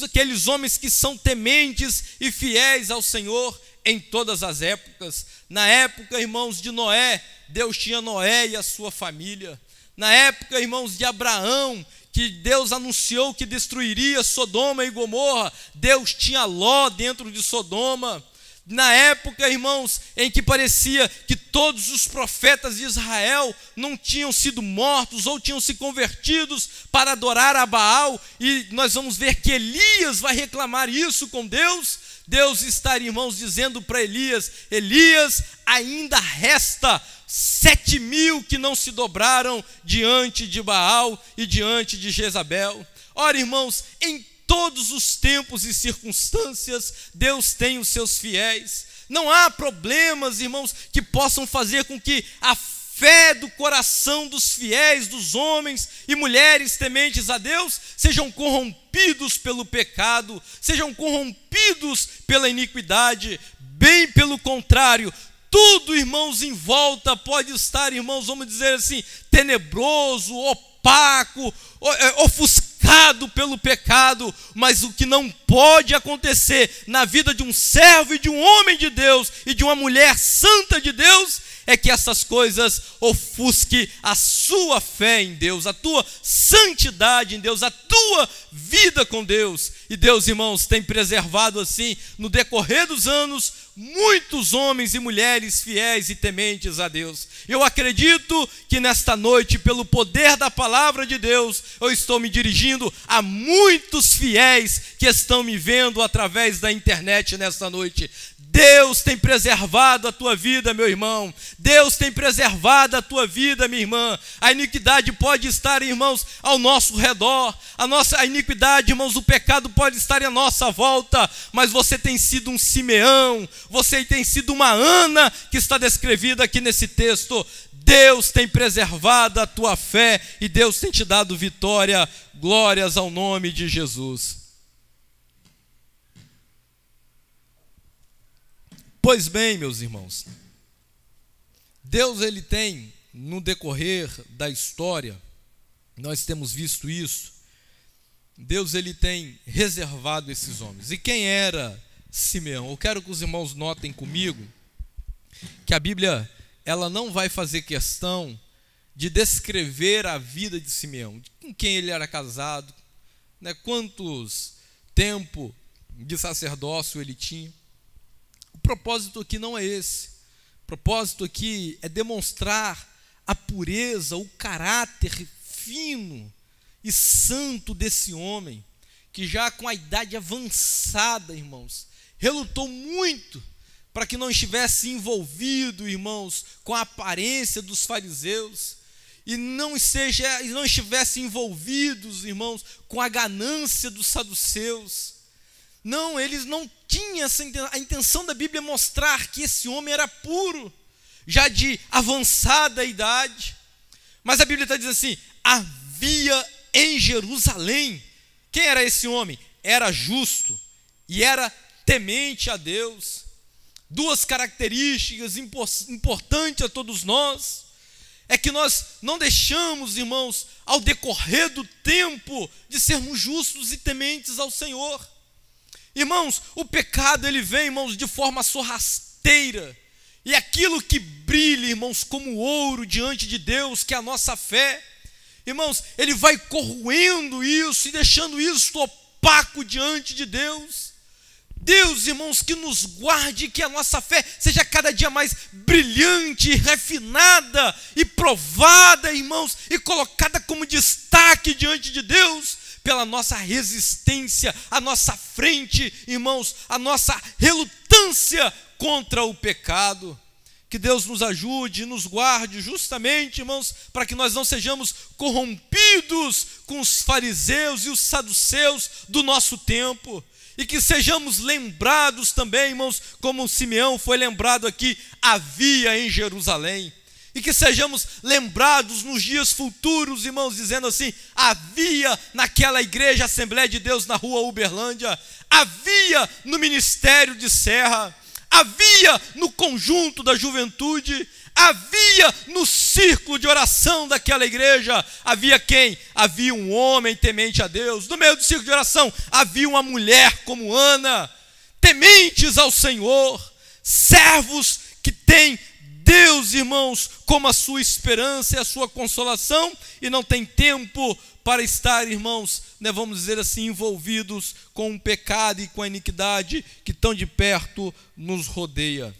aqueles homens que são tementes e fiéis ao Senhor em todas as épocas. Na época, irmãos, de Noé, Deus tinha Noé e a sua família. Na época, irmãos, de Abraão, que Deus anunciou que destruiria Sodoma e Gomorra, Deus tinha Ló dentro de Sodoma. Na época, irmãos, em que parecia que todos os profetas de Israel não tinham sido mortos ou tinham se convertidos para adorar a Baal, e nós vamos ver que Elias vai reclamar isso com Deus. Deus está, irmãos, dizendo para Elias: Elias, ainda resta 7.000 que não se dobraram diante de Baal e diante de Jezabel. Ora, irmãos, em todos os tempos e circunstâncias, Deus tem os seus fiéis. Não há problemas, irmãos, que possam fazer com que a fé do coração dos fiéis, dos homens e mulheres tementes a Deus, sejam corrompidos pelo pecado, sejam corrompidos pela iniquidade. Bem pelo contrário, tudo, irmãos, em volta pode estar, irmãos, vamos dizer assim, tenebroso, opaco, ofuscado pelo pecado, mas o que não pode acontecer na vida de um servo e de um homem de Deus e de uma mulher santa de Deus é que essas coisas ofusquem a sua fé em Deus, a tua santidade em Deus, a tua vida com Deus. E Deus, irmãos, tem preservado assim, no decorrer dos anos, muitos homens e mulheres fiéis e tementes a Deus. Eu acredito que nesta noite, pelo poder da palavra de Deus, eu estou me dirigindo a muitos fiéis que estão me vendo através da internet nesta noite. Deus tem preservado a tua vida, meu irmão. Deus tem preservado a tua vida, minha irmã. A iniquidade pode estar, irmãos, ao nosso redor. A iniquidade, irmãos, o pecado pode estar à nossa volta. Mas você tem sido um Simeão. Você tem sido uma Ana, que está descrevida aqui nesse texto. Deus tem preservado a tua fé e Deus tem te dado vitória. Glórias ao nome de Jesus. Pois bem, meus irmãos, Deus, ele tem, no decorrer da história, nós temos visto isso, Deus, ele tem reservado esses homens. E quem era Simeão? Eu quero que os irmãos notem comigo que a Bíblia ela não vai fazer questão de descrever a vida de Simeão, com quem ele era casado, né, quantos tempo de sacerdócio ele tinha. O propósito aqui não é esse. O propósito aqui é demonstrar a pureza, o caráter fino e santo desse homem, que já com a idade avançada, irmãos, relutou muito para que não estivesse envolvido, irmãos, com a aparência dos fariseus, e não estivesse envolvidos, irmãos, com a ganância dos saduceus. Não, eles não tinham a intenção da Bíblia mostrar que esse homem era puro, já de avançada idade. Mas a Bíblia está dizendo assim: havia em Jerusalém. Quem era esse homem? Era justo e era temente a Deus. Duas características importantes a todos nós é que nós não deixamos, irmãos, ao decorrer do tempo, de sermos justos e tementes ao Senhor. Irmãos, o pecado ele vem, irmãos, de forma sorrateira, e aquilo que brilha, irmãos, como ouro diante de Deus, que é a nossa fé, irmãos, ele vai corroendo isso e deixando isso opaco diante de Deus. Deus, irmãos, que nos guarde, que a nossa fé seja cada dia mais brilhante, refinada e provada, irmãos, e colocada como destaque diante de Deus, pela nossa resistência, a nossa frente, irmãos, a nossa relutância contra o pecado. Que Deus nos ajude e nos guarde justamente, irmãos, para que nós não sejamos corrompidos com os fariseus e os saduceus do nosso tempo. E que sejamos lembrados também, irmãos, como Simeão foi lembrado aqui, havia em Jerusalém. E que sejamos lembrados nos dias futuros, irmãos, dizendo assim: havia naquela igreja Assembleia de Deus na rua Uberlândia, havia no Ministério de Serra, havia no conjunto da juventude, havia no círculo de oração daquela igreja, havia quem? Havia um homem temente a Deus. No meio do círculo de oração havia uma mulher como Ana, tementes ao Senhor, servos que têm Deus, irmãos, como a sua esperança e a sua consolação, e não tem tempo para estar, irmãos, né, vamos dizer assim, envolvidos com o pecado e com a iniquidade que tão de perto nos rodeia.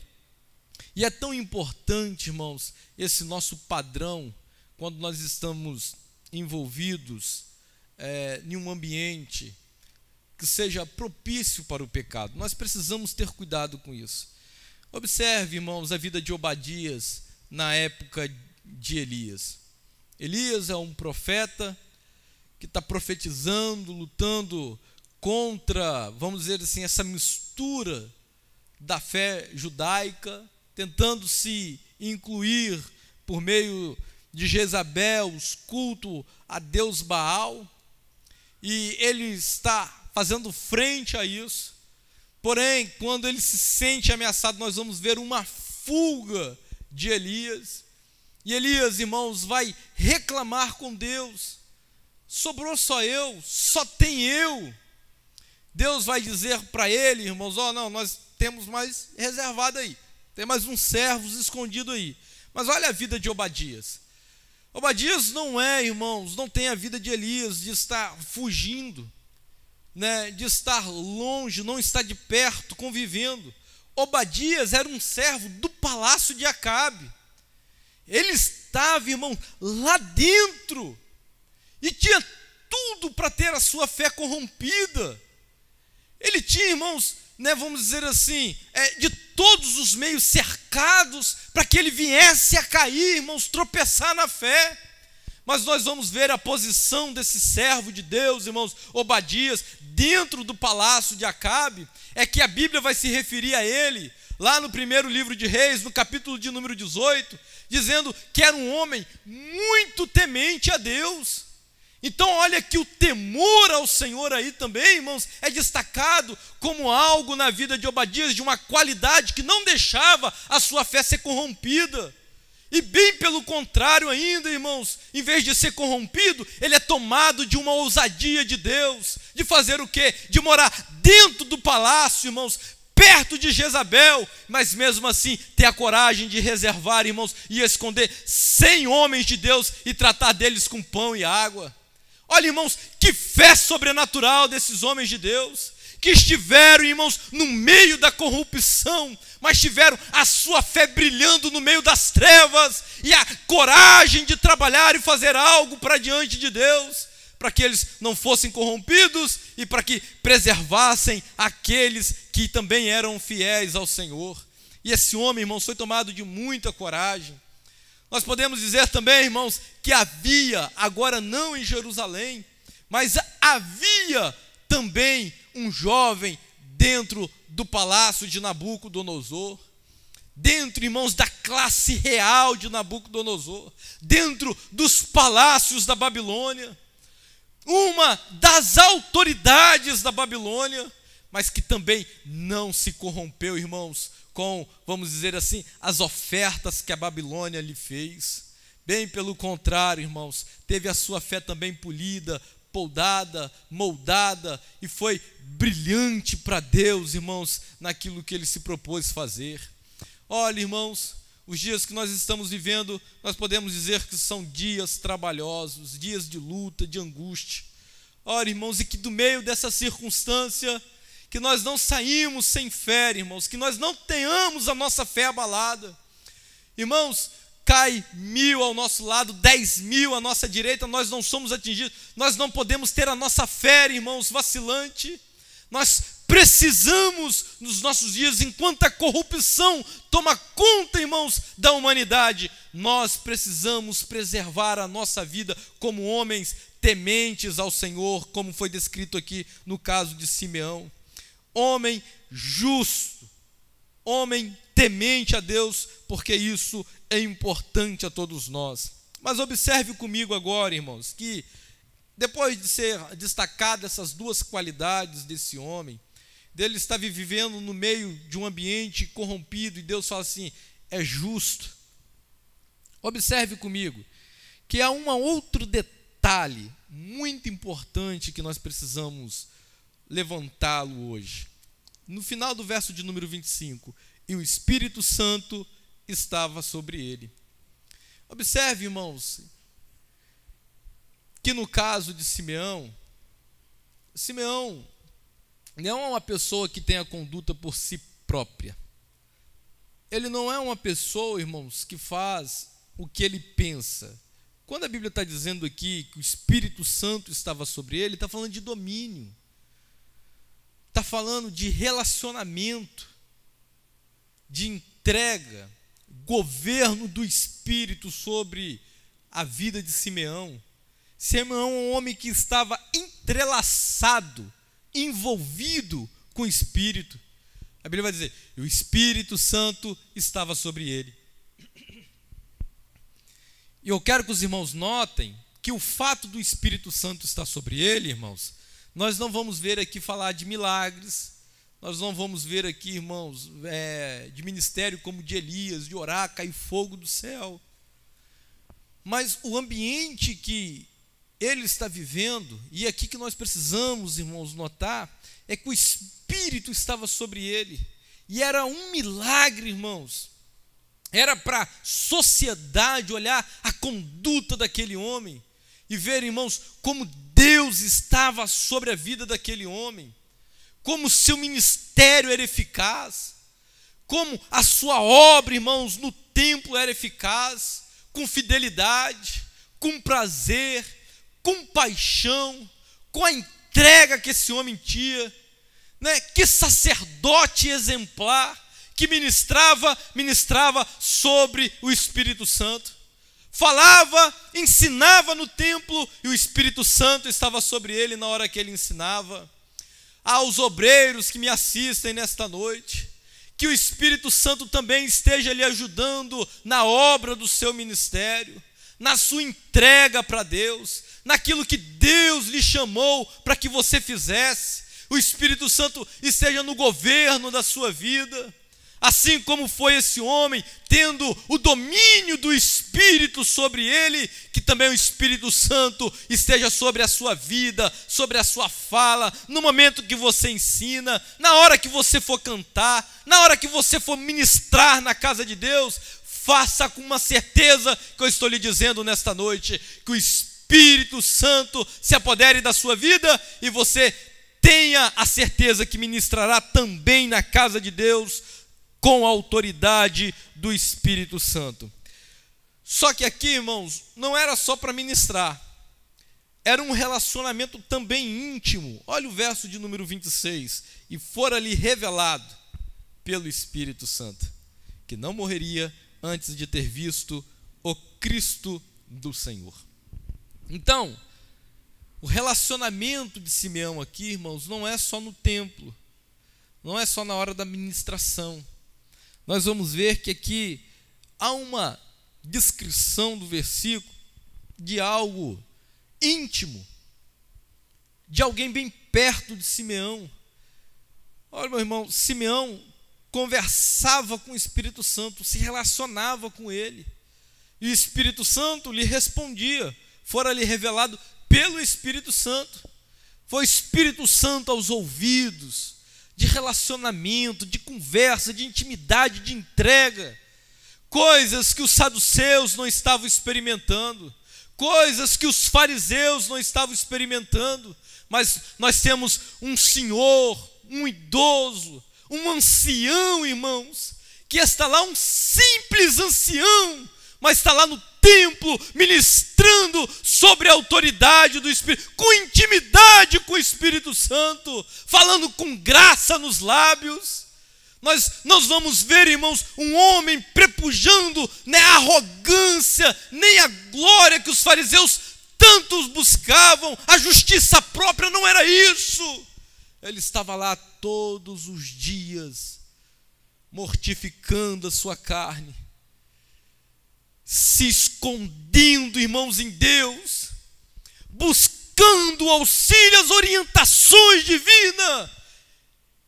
E é tão importante, irmãos, esse nosso padrão, quando nós estamos envolvidos em um ambiente que seja propício para o pecado. Nós precisamos ter cuidado com isso. Observe, irmãos, a vida de Obadias na época de Elias. Elias é um profeta que está profetizando, lutando contra, vamos dizer assim, essa mistura da fé judaica, tentando se incluir por meio de Jezabel, os cultos a Deus Baal, e ele está fazendo frente a isso. Porém, quando ele se sente ameaçado, nós vamos ver uma fuga de Elias. E Elias, irmãos, vai reclamar com Deus: sobrou só eu, só tem eu. Deus vai dizer para ele, irmãos: não, nós temos mais reservado aí, tem mais uns servos escondidos aí. Mas olha a vida de Obadias. Obadias não é, irmãos, não tem a vida de Elias, de estar fugindo, né, de estar longe, não estar de perto, convivendo. Obadias era um servo do palácio de Acabe. Ele estava, irmão, lá dentro, e tinha tudo para ter a sua fé corrompida. Ele tinha, irmãos, né, vamos dizer assim, de todos os meios cercados para que ele viesse a cair, irmãos, tropeçar na fé. Mas nós vamos ver a posição desse servo de Deus, irmãos, Obadias, dentro do palácio de Acabe. É que a Bíblia vai se referir a ele, lá no primeiro livro de Reis, no capítulo de número 18, dizendo que era um homem muito temente a Deus. Então olha que o temor ao Senhor aí também, irmãos, é destacado como algo na vida de Obadias, de uma qualidade que não deixava a sua fé ser corrompida. E bem pelo contrário ainda, irmãos, em vez de ser corrompido, ele é tomado de uma ousadia de Deus, de fazer o quê? De morar dentro do palácio, irmãos, perto de Jezabel, mas mesmo assim ter a coragem de reservar, irmãos, e esconder 100 homens de Deus e tratar deles com pão e água. Olha, irmãos, que fé sobrenatural desses homens de Deus, que estiveram, irmãos, no meio da corrupção, mas tiveram a sua fé brilhando no meio das trevas, e a coragem de trabalhar e fazer algo para diante de Deus, para que eles não fossem corrompidos e para que preservassem aqueles que também eram fiéis ao Senhor. E esse homem, irmãos, foi tomado de muita coragem. Nós podemos dizer também, irmãos, que havia, agora não em Jerusalém, mas havia também um jovem dentro do palácio de Nabucodonosor, dentro, irmãos, da classe real de Nabucodonosor, dentro dos palácios da Babilônia, uma das autoridades da Babilônia, mas que também não se corrompeu, irmãos, com, vamos dizer assim, as ofertas que a Babilônia lhe fez. Bem pelo contrário, irmãos, teve a sua fé também polida, poldada, moldada, e foi brilhante para Deus, irmãos, naquilo que ele se propôs fazer. Olha, irmãos, os dias que nós estamos vivendo, nós podemos dizer que são dias trabalhosos, dias de luta, de angústia. Olha, irmãos, e que do meio dessa circunstância, que nós não saímos sem fé, irmãos, que nós não tenhamos a nossa fé abalada. Irmãos, cai 1000 ao nosso lado, 10.000 à nossa direita, nós não somos atingidos, nós não podemos ter a nossa fé, irmãos, vacilante. Nós precisamos, nos nossos dias, enquanto a corrupção toma conta, irmãos, da humanidade, nós precisamos preservar a nossa vida como homens tementes ao Senhor, como foi descrito aqui no caso de Simeão. Homem justo, homem temente a Deus, porque isso é importante a todos nós. Mas observe comigo agora, irmãos, que depois de ser destacado essas duas qualidades desse homem, dele estar vivendo no meio de um ambiente corrompido, e Deus fala assim, é justo. Observe comigo, que há um outro detalhe muito importante que nós precisamos levantá-lo hoje. No final do verso de número 25, e o Espírito Santo estava sobre ele. Observe, irmãos, que no caso de Simeão, Simeão não é uma pessoa que tem a conduta por si própria. Ele não é uma pessoa, irmãos, que faz o que ele pensa. Quando a Bíblia está dizendo aqui que o Espírito Santo estava sobre ele, está falando de domínio. Está falando de relacionamento, de entrega, governo do Espírito sobre a vida de Simeão. Simeão é um homem que estava entrelaçado, envolvido com o Espírito. A Bíblia vai dizer, o Espírito Santo estava sobre ele. E eu quero que os irmãos notem que o fato do Espírito Santo estar sobre ele, irmãos, nós não vamos ver aqui falar de milagres, nós não vamos ver aqui, irmãos, de ministério como de Elias, de orar, cair fogo do céu. Mas o ambiente que ele está vivendo, e aqui que nós precisamos, irmãos, notar, é que o Espírito estava sobre ele. E era um milagre, irmãos. Era para a sociedade olhar a conduta daquele homem e ver, irmãos, como Deus estava sobre a vida daquele homem, como o seu ministério era eficaz, como a sua obra, irmãos, no templo era eficaz, com fidelidade, com prazer, com paixão, com a entrega que esse homem tinha, né? Que sacerdote exemplar, que ministrava sobre o Espírito Santo, falava, ensinava no templo, e o Espírito Santo estava sobre ele na hora que ele ensinava. Aos obreiros que me assistem nesta noite, que o Espírito Santo também esteja lhe ajudando na obra do seu ministério, na sua entrega para Deus, naquilo que Deus lhe chamou para que você fizesse. O Espírito Santo esteja no governo da sua vida. assim como foi esse homem, tendo o domínio do Espírito sobre ele, que também o Espírito Santo esteja sobre a sua vida, sobre a sua fala, no momento que você ensina, na hora que você for cantar, na hora que você for ministrar na casa de Deus. Faça com uma certeza que eu estou lhe dizendo nesta noite, que o Espírito Santo se apodere da sua vida e você tenha a certeza que ministrará também na casa de Deus com a autoridade do Espírito Santo. Só que aqui, irmãos, não era só para ministrar, era um relacionamento também íntimo. Olha o verso de número 26. E fora-lhe revelado pelo Espírito Santo, que não morreria antes de ter visto o Cristo do Senhor. Então, o relacionamento de Simeão aqui, irmãos, não é só no templo, não é só na hora da ministração. Nós vamos ver que aqui há uma descrição do versículo de algo íntimo, de alguém bem perto de Simeão. Olha, meu irmão, Simeão conversava com o Espírito Santo, se relacionava com ele, e o Espírito Santo lhe respondia, fora-lhe revelado pelo Espírito Santo. Foi o Espírito Santo aos ouvidos, de relacionamento, de conversa, de intimidade, de entrega, coisas que os saduceus não estavam experimentando, coisas que os fariseus não estavam experimentando, mas nós temos um senhor, um idoso, um ancião, irmãos, que está lá, um simples ancião, mas está lá no templo, ministrando sobre a autoridade do Espírito, com intimidade com o Espírito Santo, falando com graça nos lábios. Nós vamos ver, irmãos, um homem prepujando, nem a arrogância, nem a glória que os fariseus tantos buscavam, a justiça própria, não era isso. Ele estava lá todos os dias, mortificando a sua carne, se escondendo, irmãos, em Deus, buscando auxílio, as orientações divinas.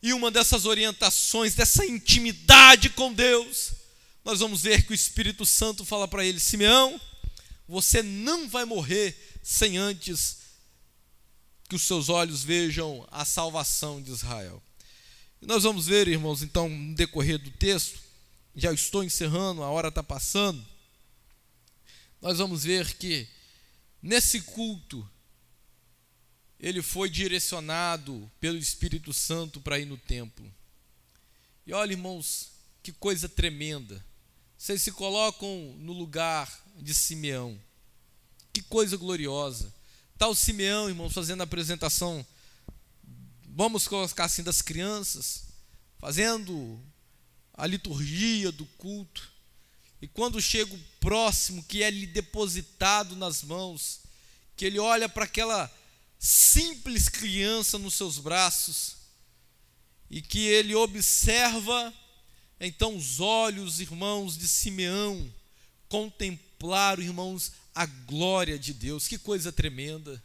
E uma dessas orientações, dessa intimidade com Deus, nós vamos ver que o Espírito Santo fala para ele: Simeão, você não vai morrer sem antes que os seus olhos vejam a salvação de Israel. E nós vamos ver, irmãos, então, no decorrer do texto, já estou encerrando, a hora está passando, nós vamos ver que nesse culto, ele foi direcionado pelo Espírito Santo para ir no templo. E olha, irmãos, que coisa tremenda. Vocês se colocam no lugar de Simeão. Que coisa gloriosa. Está o Simeão, irmãos, fazendo a apresentação, vamos colocar assim, das crianças, fazendo a liturgia do culto. E quando chega o próximo, que é lhe depositado nas mãos, que ele olha para aquela simples criança nos seus braços, e que ele observa, então os olhos, irmãos, de Simeão contemplaram, irmãos, a glória de Deus. Que coisa tremenda.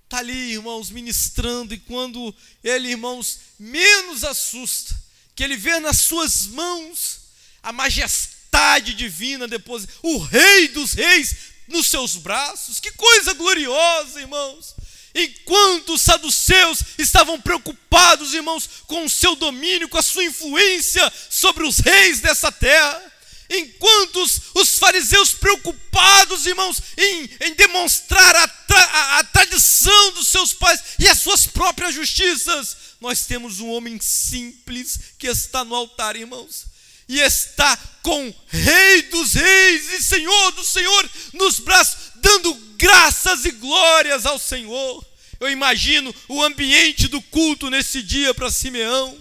Está ali, irmãos, ministrando, e quando ele, irmãos, menos assusta, que ele vê nas suas mãos a majestade divina, depois o Rei dos Reis nos seus braços. Que coisa gloriosa, irmãos. Enquanto os saduceus estavam preocupados, irmãos, com o seu domínio, com a sua influência sobre os reis dessa terra, enquanto os fariseus preocupados, irmãos, em demonstrar a tradição dos seus pais e as suas próprias justiças, nós temos um homem simples que está no altar, irmãos, e está com Rei dos Reis e Senhor do Senhor nos braços, dando graças e glórias ao Senhor. Eu imagino o ambiente do culto nesse dia para Simeão.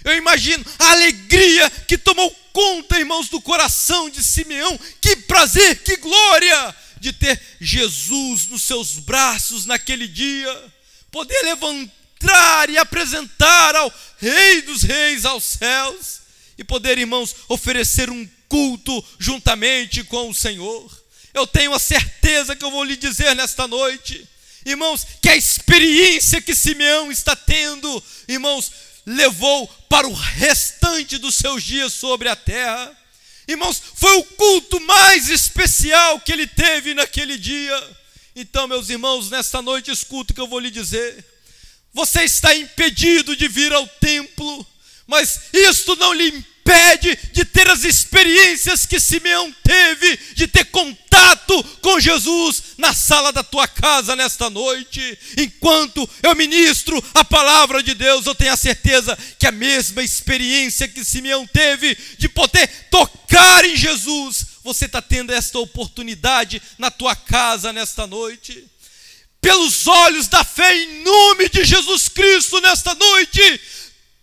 Eu imagino a alegria que tomou conta, irmãos, do coração de Simeão. Que prazer, que glória de ter Jesus nos seus braços naquele dia, poder levantar e apresentar ao Rei dos Reis aos céus, e poder, irmãos, oferecer um culto juntamente com o Senhor. Eu tenho a certeza que eu vou lhe dizer nesta noite, irmãos, que a experiência que Simeão está tendo, irmãos, levou para o restante dos seus dias sobre a terra. Irmãos, foi o culto mais especial que ele teve naquele dia. Então, meus irmãos, nesta noite, escuta o que eu vou lhe dizer. Você está impedido de vir ao templo, mas isto não lhe impede de ter as experiências que Simeão teve, de ter contato com Jesus na sala da tua casa nesta noite. Enquanto eu ministro a palavra de Deus, eu tenho a certeza que a mesma experiência que Simeão teve de poder tocar em Jesus, você está tendo esta oportunidade na tua casa nesta noite. Pelos olhos da fé, em nome de Jesus Cristo, nesta noite,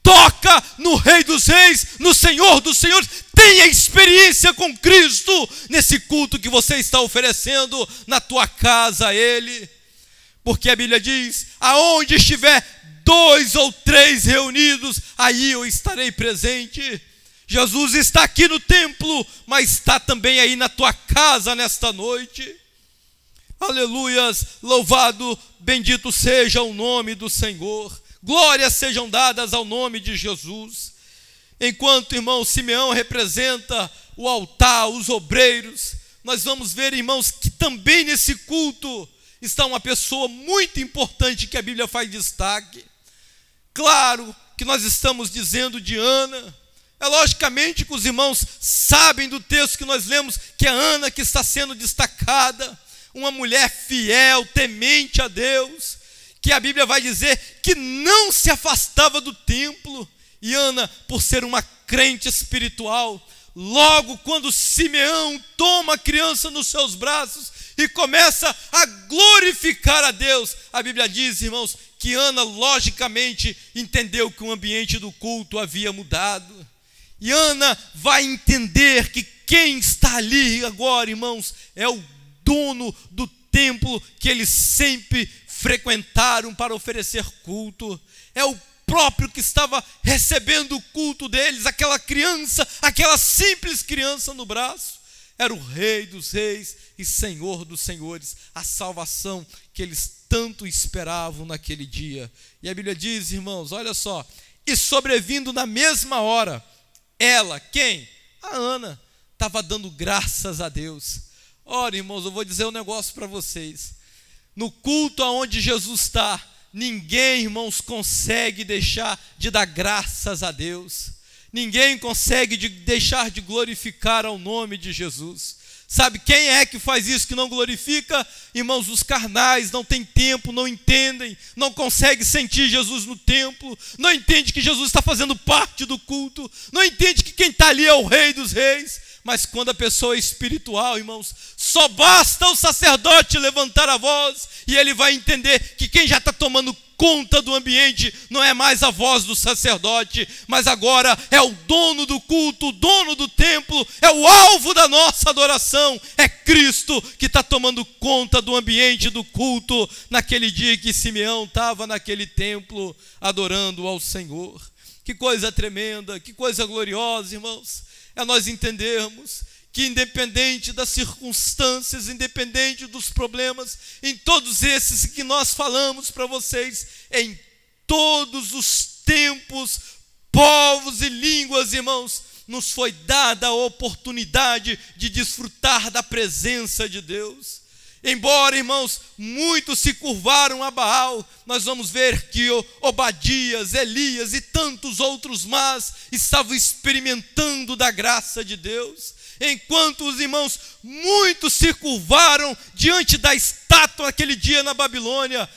toca no Rei dos Reis, no Senhor dos Senhores. Tenha experiência com Cristo nesse culto que você está oferecendo na tua casa a Ele. Porque a Bíblia diz: aonde estiver 2 ou 3 reunidos, aí eu estarei presente. Jesus está aqui no templo, mas está também aí na tua casa nesta noite. Aleluias, louvado, bendito seja o nome do Senhor. Glórias sejam dadas ao nome de Jesus. Enquanto, irmão, Simeão representa o altar, os obreiros, nós vamos ver, irmãos, que também nesse culto está uma pessoa muito importante que a Bíblia faz destaque. Claro que nós estamos dizendo de Ana. É logicamente que os irmãos sabem do texto que nós lemos, que é Ana que está sendo destacada, uma mulher fiel, temente a Deus, que a Bíblia vai dizer que não se afastava do templo. E Ana, por ser uma crente espiritual, logo quando Simeão toma a criança nos seus braços e começa a glorificar a Deus, a Bíblia diz, irmãos, que Ana logicamente entendeu que o ambiente do culto havia mudado. E Ana vai entender que quem está ali agora, irmãos, é o dono do templo que eles sempre frequentaram para oferecer culto. É o próprio que estava recebendo o culto deles, aquela criança, aquela simples criança no braço. Era o Rei dos Reis e Senhor dos Senhores, a salvação que eles tanto esperavam naquele dia. E a Bíblia diz, irmãos, olha só: e sobrevindo na mesma hora, ela, quem? A Ana, estava dando graças a Deus. Ora, irmãos, eu vou dizer um negócio para vocês. No culto aonde Jesus está, ninguém, irmãos, consegue deixar de dar graças a Deus. Ninguém consegue deixar de glorificar ao nome de Jesus. Sabe quem é que faz isso, que não glorifica? Irmãos, os carnais não têm tempo, não entendem, não conseguem sentir Jesus no templo, não entende que Jesus está fazendo parte do culto, não entende que quem está ali é o Rei dos Reis. Mas quando a pessoa é espiritual, irmãos, só basta o sacerdote levantar a voz e ele vai entender que quem já está tomando conta do ambiente não é mais a voz do sacerdote, mas agora é o dono do culto, o dono do templo, é o alvo da nossa adoração, é Cristo que está tomando conta do ambiente do culto naquele dia que Simeão estava naquele templo adorando ao Senhor. Que coisa tremenda, que coisa gloriosa, irmãos, é nós entendermos que independente das circunstâncias, independente dos problemas, em todos esses que nós falamos para vocês, em todos os tempos, povos e línguas, irmãos, nos foi dada a oportunidade de desfrutar da presença de Deus. Embora, irmãos, muitos se curvaram a Baal, nós vamos ver que Obadias, Elias e tantos outros mais estavam experimentando da graça de Deus. Enquanto os irmãos, muitos se curvaram diante da estátua aquele dia na Babilônia,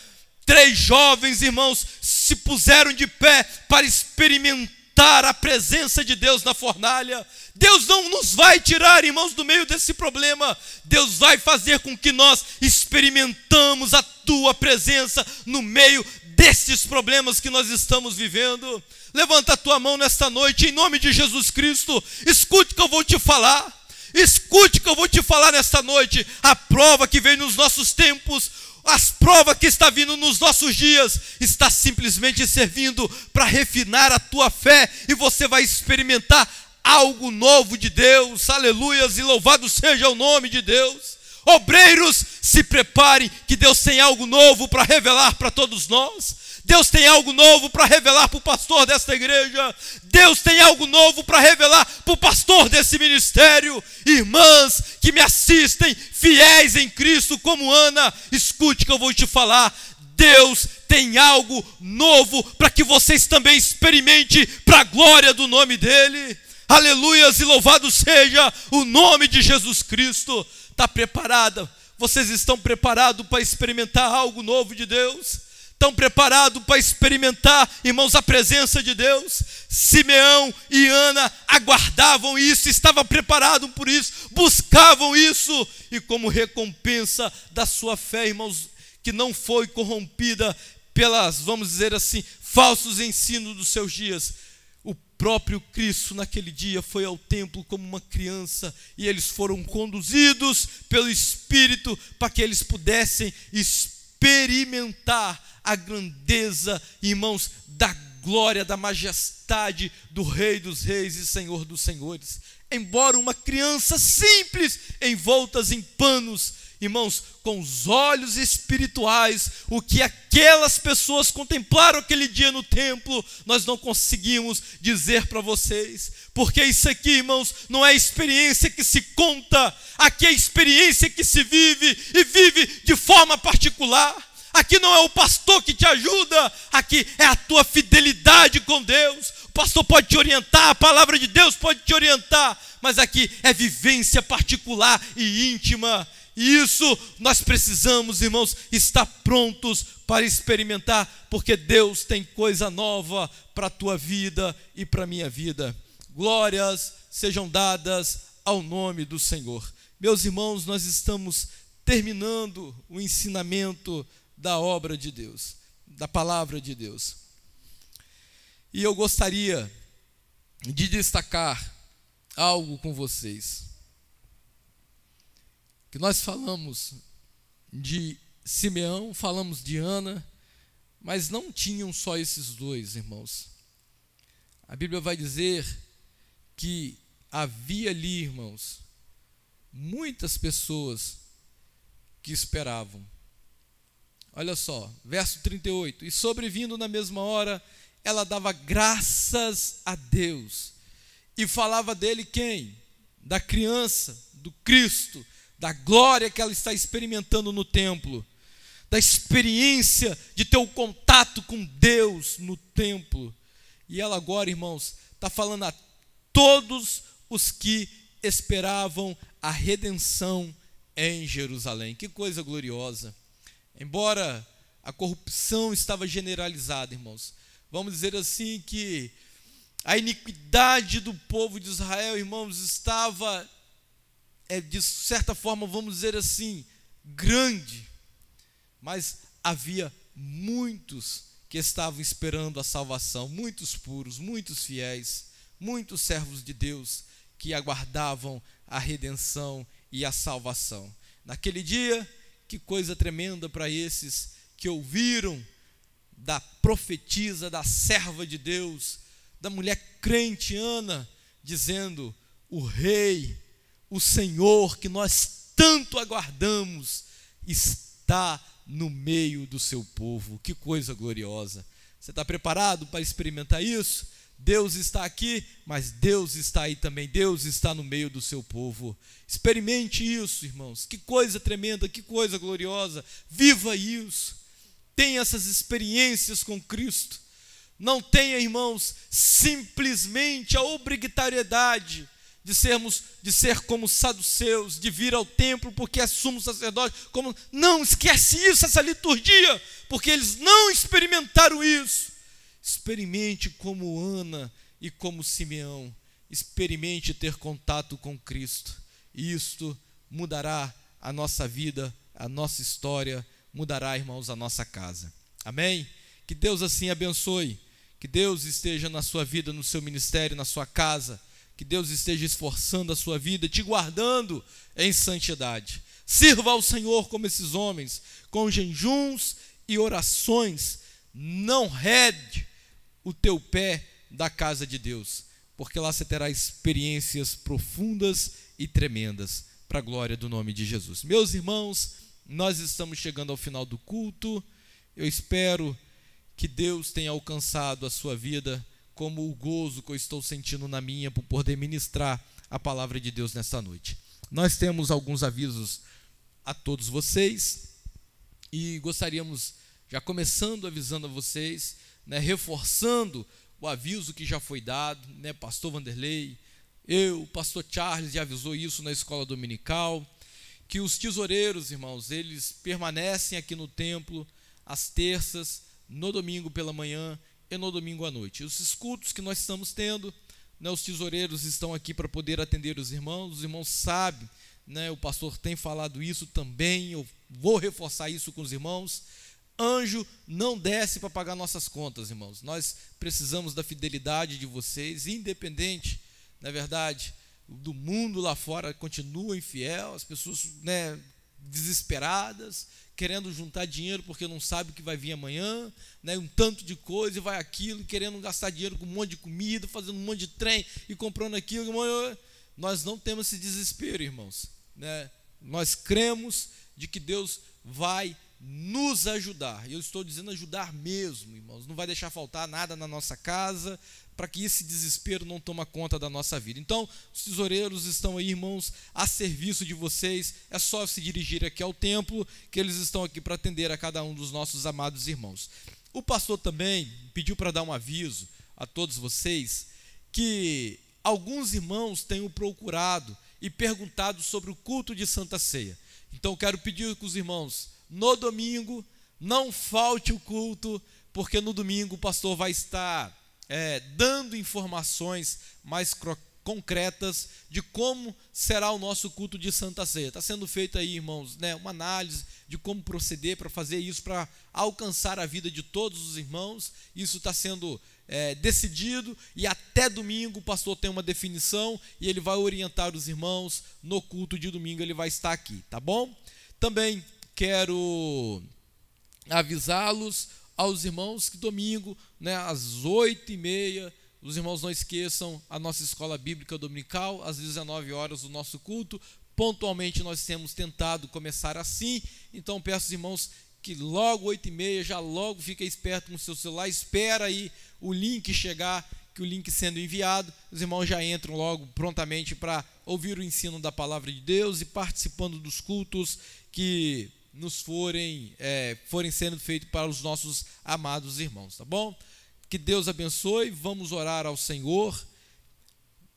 3 jovens irmãos se puseram de pé para experimentar a presença de Deus na fornalha. Deus não nos vai tirar, irmãos, do meio desse problema. Deus vai fazer com que nós experimentamos a tua presença no meio desses problemas que nós estamos vivendo. Levanta a tua mão nesta noite, em nome de Jesus Cristo. Escute o que eu vou te falar. Escute o que eu vou te falar nesta noite. A prova que vem nos nossos tempos, as provas que está vindo nos nossos dias, está simplesmente servindo para refinar a tua fé. E você vai experimentar algo novo de Deus. Aleluias, e louvado seja o nome de Deus. Obreiros, se preparem, que Deus tem algo novo para revelar para todos nós. Deus tem algo novo para revelar para o pastor desta igreja. Deus tem algo novo para revelar para o pastor desse ministério. Irmãs que me assistem, fiéis em Cristo como Ana, escute que eu vou te falar. Deus tem algo novo para que vocês também experimentem para a glória do nome dEle. Aleluias e louvado seja o nome de Jesus Cristo. Está preparada? Vocês estão preparados para experimentar algo novo de Deus? Estão preparados para experimentar, irmãos, a presença de Deus? Simeão e Ana aguardavam isso, estavam preparados por isso, buscavam isso, e como recompensa da sua fé, irmãos, que não foi corrompida pelas, vamos dizer assim, falsos ensinos dos seus dias, o próprio Cristo naquele dia foi ao templo como uma criança, e eles foram conduzidos pelo Espírito para que eles pudessem experimentar a grandeza, irmãos, da glória, da majestade do Rei dos Reis e Senhor dos Senhores. Embora uma criança simples, envoltas em panos, irmãos, com os olhos espirituais, o que aquelas pessoas contemplaram aquele dia no templo, nós não conseguimos dizer para vocês, porque isso aqui, irmãos, não é experiência que se conta, aqui é experiência que se vive, e vive de forma particular. Aqui não é o pastor que te ajuda, aqui é a tua fidelidade com Deus. O pastor pode te orientar, a palavra de Deus pode te orientar, mas aqui é vivência particular e íntima. E isso nós precisamos, irmãos, estar prontos para experimentar, porque Deus tem coisa nova para a tua vida e para a minha vida. Glórias sejam dadas ao nome do Senhor. Meus irmãos, nós estamos terminando o ensinamento da obra de Deus, da palavra de Deus. E eu gostaria de destacar algo com vocês. Que nós falamos de Simeão, falamos de Ana, mas não tinham só esses dois, irmãos. A Bíblia vai dizer que havia ali, irmãos, muitas pessoas que esperavam. Olha só, verso 38, e sobrevindo na mesma hora, ela dava graças a Deus, e falava dele quem? Da criança, do Cristo, da glória que ela está experimentando no templo, da experiência de ter o contato com Deus no templo. E ela agora, irmãos, está falando a todos os que esperavam a redenção em Jerusalém. Que coisa gloriosa! Embora a corrupção estava generalizada, irmãos, vamos dizer assim que a iniquidade do povo de Israel, irmãos, estava, de certa forma, vamos dizer assim, grande, mas havia muitos que estavam esperando a salvação, muitos puros, muitos fiéis, muitos servos de Deus que aguardavam a redenção e a salvação. Naquele dia, que coisa tremenda para esses que ouviram da profetisa, da serva de Deus, da mulher crente Ana, dizendo: o Rei, o Senhor que nós tanto aguardamos, está no meio do seu povo. Que coisa gloriosa! Você está preparado para experimentar isso? Deus está aqui, mas Deus está aí também. Deus está no meio do seu povo. Experimente isso, irmãos. Que coisa tremenda, que coisa gloriosa. Viva isso. Tenha essas experiências com Cristo. Não tenha, irmãos, simplesmente a obrigatoriedade de ser como saduceus, de vir ao templo porque é sumo sacerdote. Não esquece isso, essa liturgia, porque eles não experimentaram isso. Experimente como Ana e como Simeão. Experimente ter contato com Cristo. E isto mudará a nossa vida, a nossa história, mudará, irmãos, a nossa casa. Amém? Que Deus assim abençoe. Que Deus esteja na sua vida, no seu ministério, na sua casa. Que Deus esteja esforçando a sua vida, te guardando em santidade. Sirva ao Senhor como esses homens, com jejuns e orações. Não rede o teu pé da casa de Deus, porque lá você terá experiências profundas e tremendas, para a glória do nome de Jesus. Meus irmãos, nós estamos chegando ao final do culto. Eu espero que Deus tenha alcançado a sua vida como o gozo que eu estou sentindo na minha por poder ministrar a palavra de Deus nesta noite. Nós temos alguns avisos a todos vocês e gostaríamos, já começando avisando a vocês, reforçando o aviso que já foi dado, pastor Vanderlei, o pastor Charles já avisou isso na escola dominical, que os tesoureiros, irmãos, eles permanecem aqui no templo às terças, no domingo pela manhã e no domingo à noite. Os cultos que nós estamos tendo, os tesoureiros estão aqui para poder atender os irmãos sabem, o pastor tem falado isso também, eu vou reforçar isso com os irmãos. Anjo não desce para pagar nossas contas, irmãos. Nós precisamos da fidelidade de vocês, independente, na verdade, do mundo lá fora continua infiel, as pessoas desesperadas, querendo juntar dinheiro porque não sabe o que vai vir amanhã, um tanto de coisa e vai aquilo, querendo gastar dinheiro com um monte de comida, fazendo um monte de trem e comprando aquilo. Nós não temos esse desespero, irmãos, nós cremos de que Deus vai nos ajudar. Eu estou dizendo ajudar mesmo, irmãos. Não vai deixar faltar nada na nossa casa para que esse desespero não tome conta da nossa vida. Então, os tesoureiros estão aí, irmãos, a serviço de vocês. É só se dirigir aqui ao templo, que eles estão aqui para atender a cada um dos nossos amados irmãos. O pastor também pediu para dar um aviso a todos vocês que alguns irmãos têm procurado e perguntado sobre o culto de Santa Ceia. Então, quero pedir que os irmãos, no domingo, não falte o culto, porque no domingo o pastor vai estar dando informações mais concretas de como será o nosso culto de Santa Ceia. Está sendo feita aí, irmãos, uma análise de como proceder para fazer isso, para alcançar a vida de todos os irmãos. Isso está sendo decidido e até domingo o pastor tem uma definição e ele vai orientar os irmãos no culto de domingo, ele vai estar aqui, tá bom? Também quero avisá-los aos irmãos que domingo, às 8h30, os irmãos não esqueçam a nossa escola bíblica dominical, às 19 horas o nosso culto. Pontualmente nós temos tentado começar assim, então peço aos irmãos que logo 8h30, já logo fica esperto no seu celular, espera aí o link chegar, que o link sendo enviado, os irmãos já entram logo prontamente para ouvir o ensino da palavra de Deus e participando dos cultos que nos forem sendo feitos para os nossos amados irmãos, tá bom? Que Deus abençoe, vamos orar ao Senhor.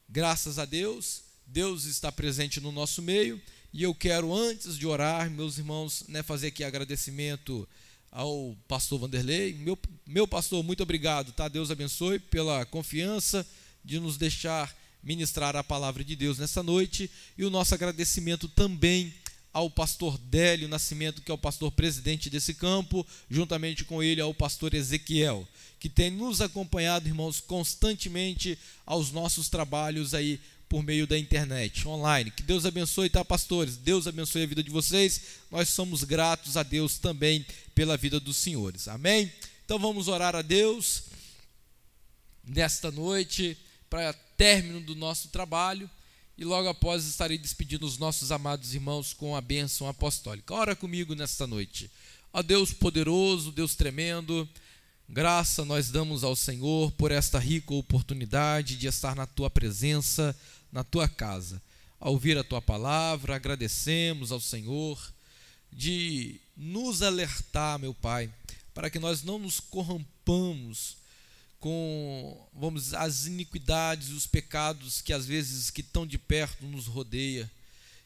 Graças a Deus, Deus está presente no nosso meio, e eu quero, antes de orar, meus irmãos, fazer aqui agradecimento ao pastor Vanderlei. Meu pastor, muito obrigado, tá? Deus abençoe pela confiança de nos deixar ministrar a palavra de Deus nessa noite, e o nosso agradecimento também ao pastor Délio Nascimento, que é o pastor presidente desse campo, juntamente com ele ao pastor Ezequiel, que tem nos acompanhado, irmãos, constantemente aos nossos trabalhos aí por meio da internet, online. Que Deus abençoe, tá, pastores? Deus abençoe a vida de vocês. Nós somos gratos a Deus também pela vida dos senhores. Amém? Então vamos orar a Deus nesta noite para término do nosso trabalho. E logo após estarei despedindo os nossos amados irmãos com a bênção apostólica. Ora comigo nesta noite. Ó Deus poderoso, Deus tremendo, graça nós damos ao Senhor por esta rica oportunidade de estar na Tua presença, na Tua casa. Ao ouvir a Tua palavra, agradecemos ao Senhor de nos alertar, meu Pai, para que nós não nos corrompamos com, as iniquidades e os pecados que às vezes que tão de perto nos rodeia,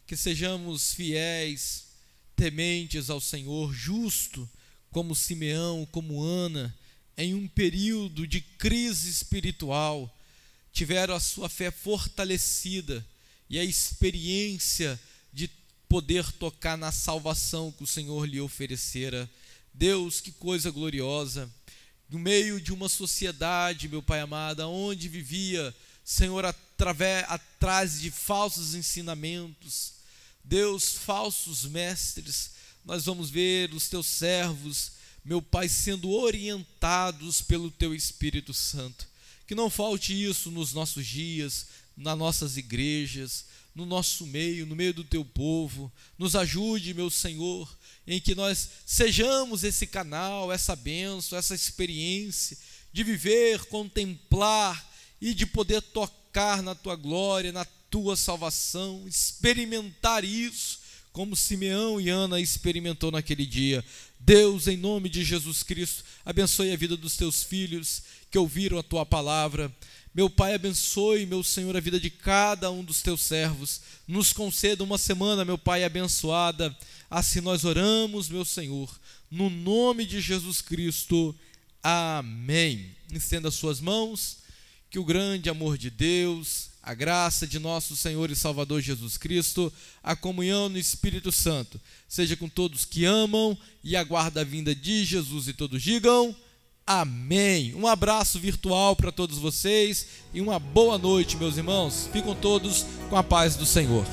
que sejamos fiéis, tementes ao Senhor, justo como Simeão, como Ana, em um período de crise espiritual, tiveram a sua fé fortalecida e a experiência de poder tocar na salvação que o Senhor lhe oferecera. Deus, que coisa gloriosa! No meio de uma sociedade, meu Pai amado, onde vivia, Senhor, atrás de falsos ensinamentos, Deus, falsos mestres, nós vamos ver os Teus servos, meu Pai, sendo orientados pelo Teu Espírito Santo. Que não falte isso nos nossos dias, nas nossas igrejas, no nosso meio, no meio do teu povo. Nos ajude, meu Senhor, em que nós sejamos esse canal, essa bênção, essa experiência de viver, contemplar e de poder tocar na tua glória, na tua salvação, experimentar isso como Simeão e Ana experimentou naquele dia. Deus, em nome de Jesus Cristo, abençoe a vida dos teus filhos que ouviram a tua palavra. Meu Pai, abençoe, meu Senhor, a vida de cada um dos teus servos. Nos conceda uma semana, meu Pai, abençoada. Assim nós oramos, meu Senhor, no nome de Jesus Cristo. Amém. Estenda as suas mãos, que o grande amor de Deus, a graça de nosso Senhor e Salvador Jesus Cristo, a comunhão no Espírito Santo, seja com todos que amam e aguardam a vinda de Jesus, e todos digam amém. Um abraço virtual para todos vocês e uma boa noite, meus irmãos. Ficam todos com a paz do Senhor.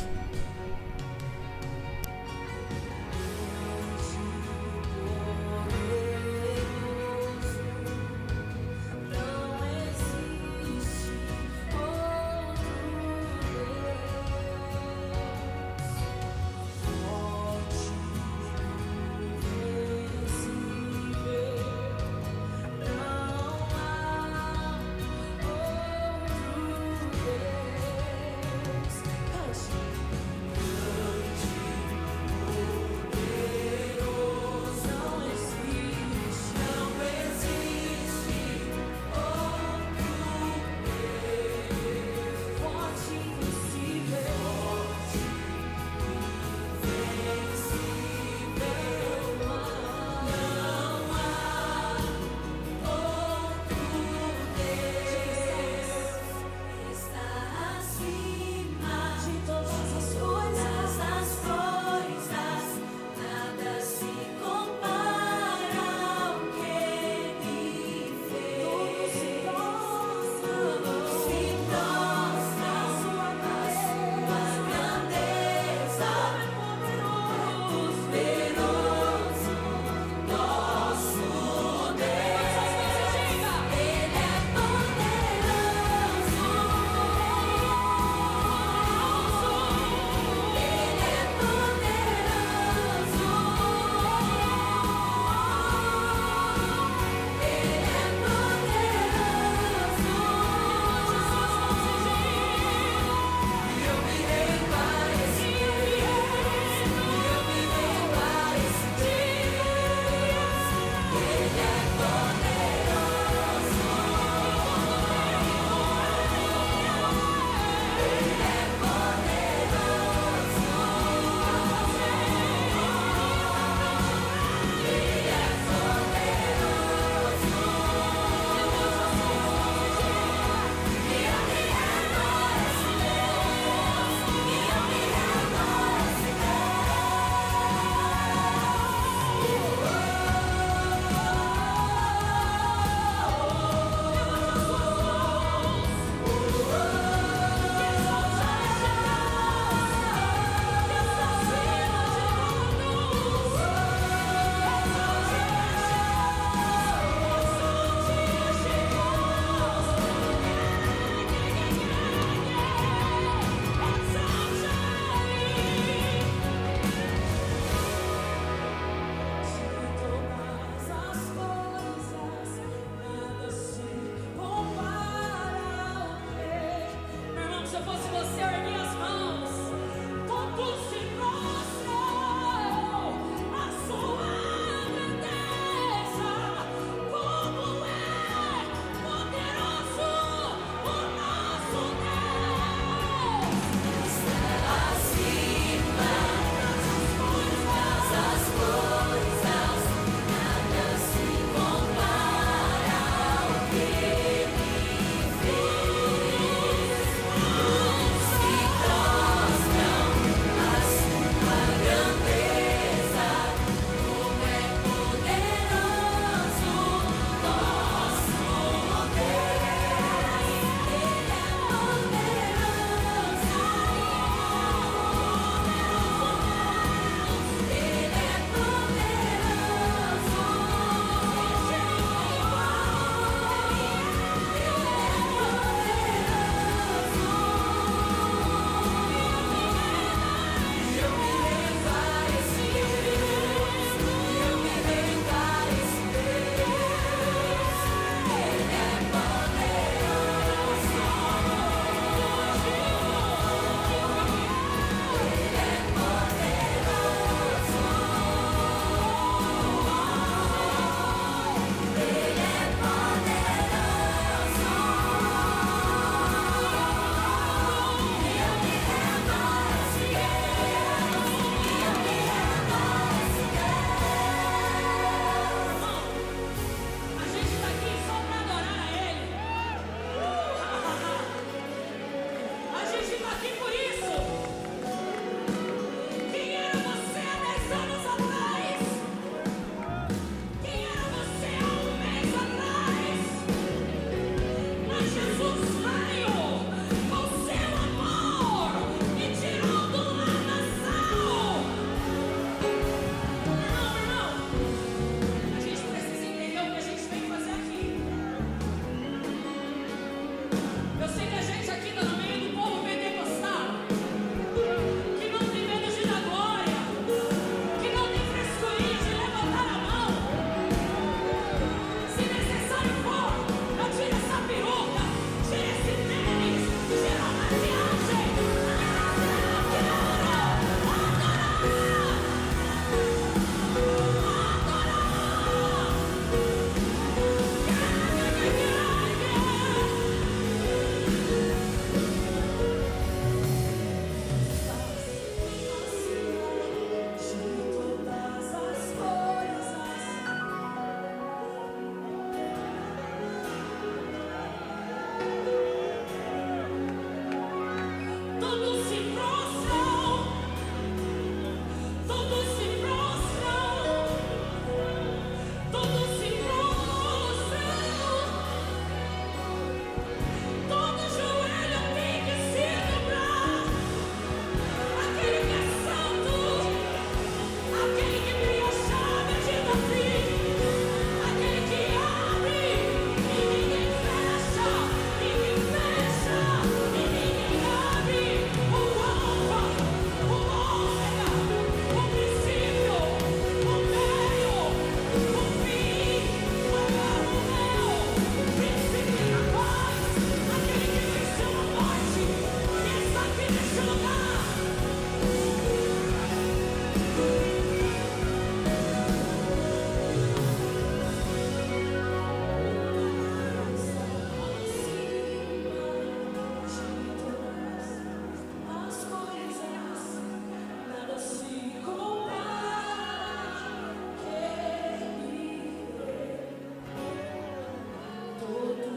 tudo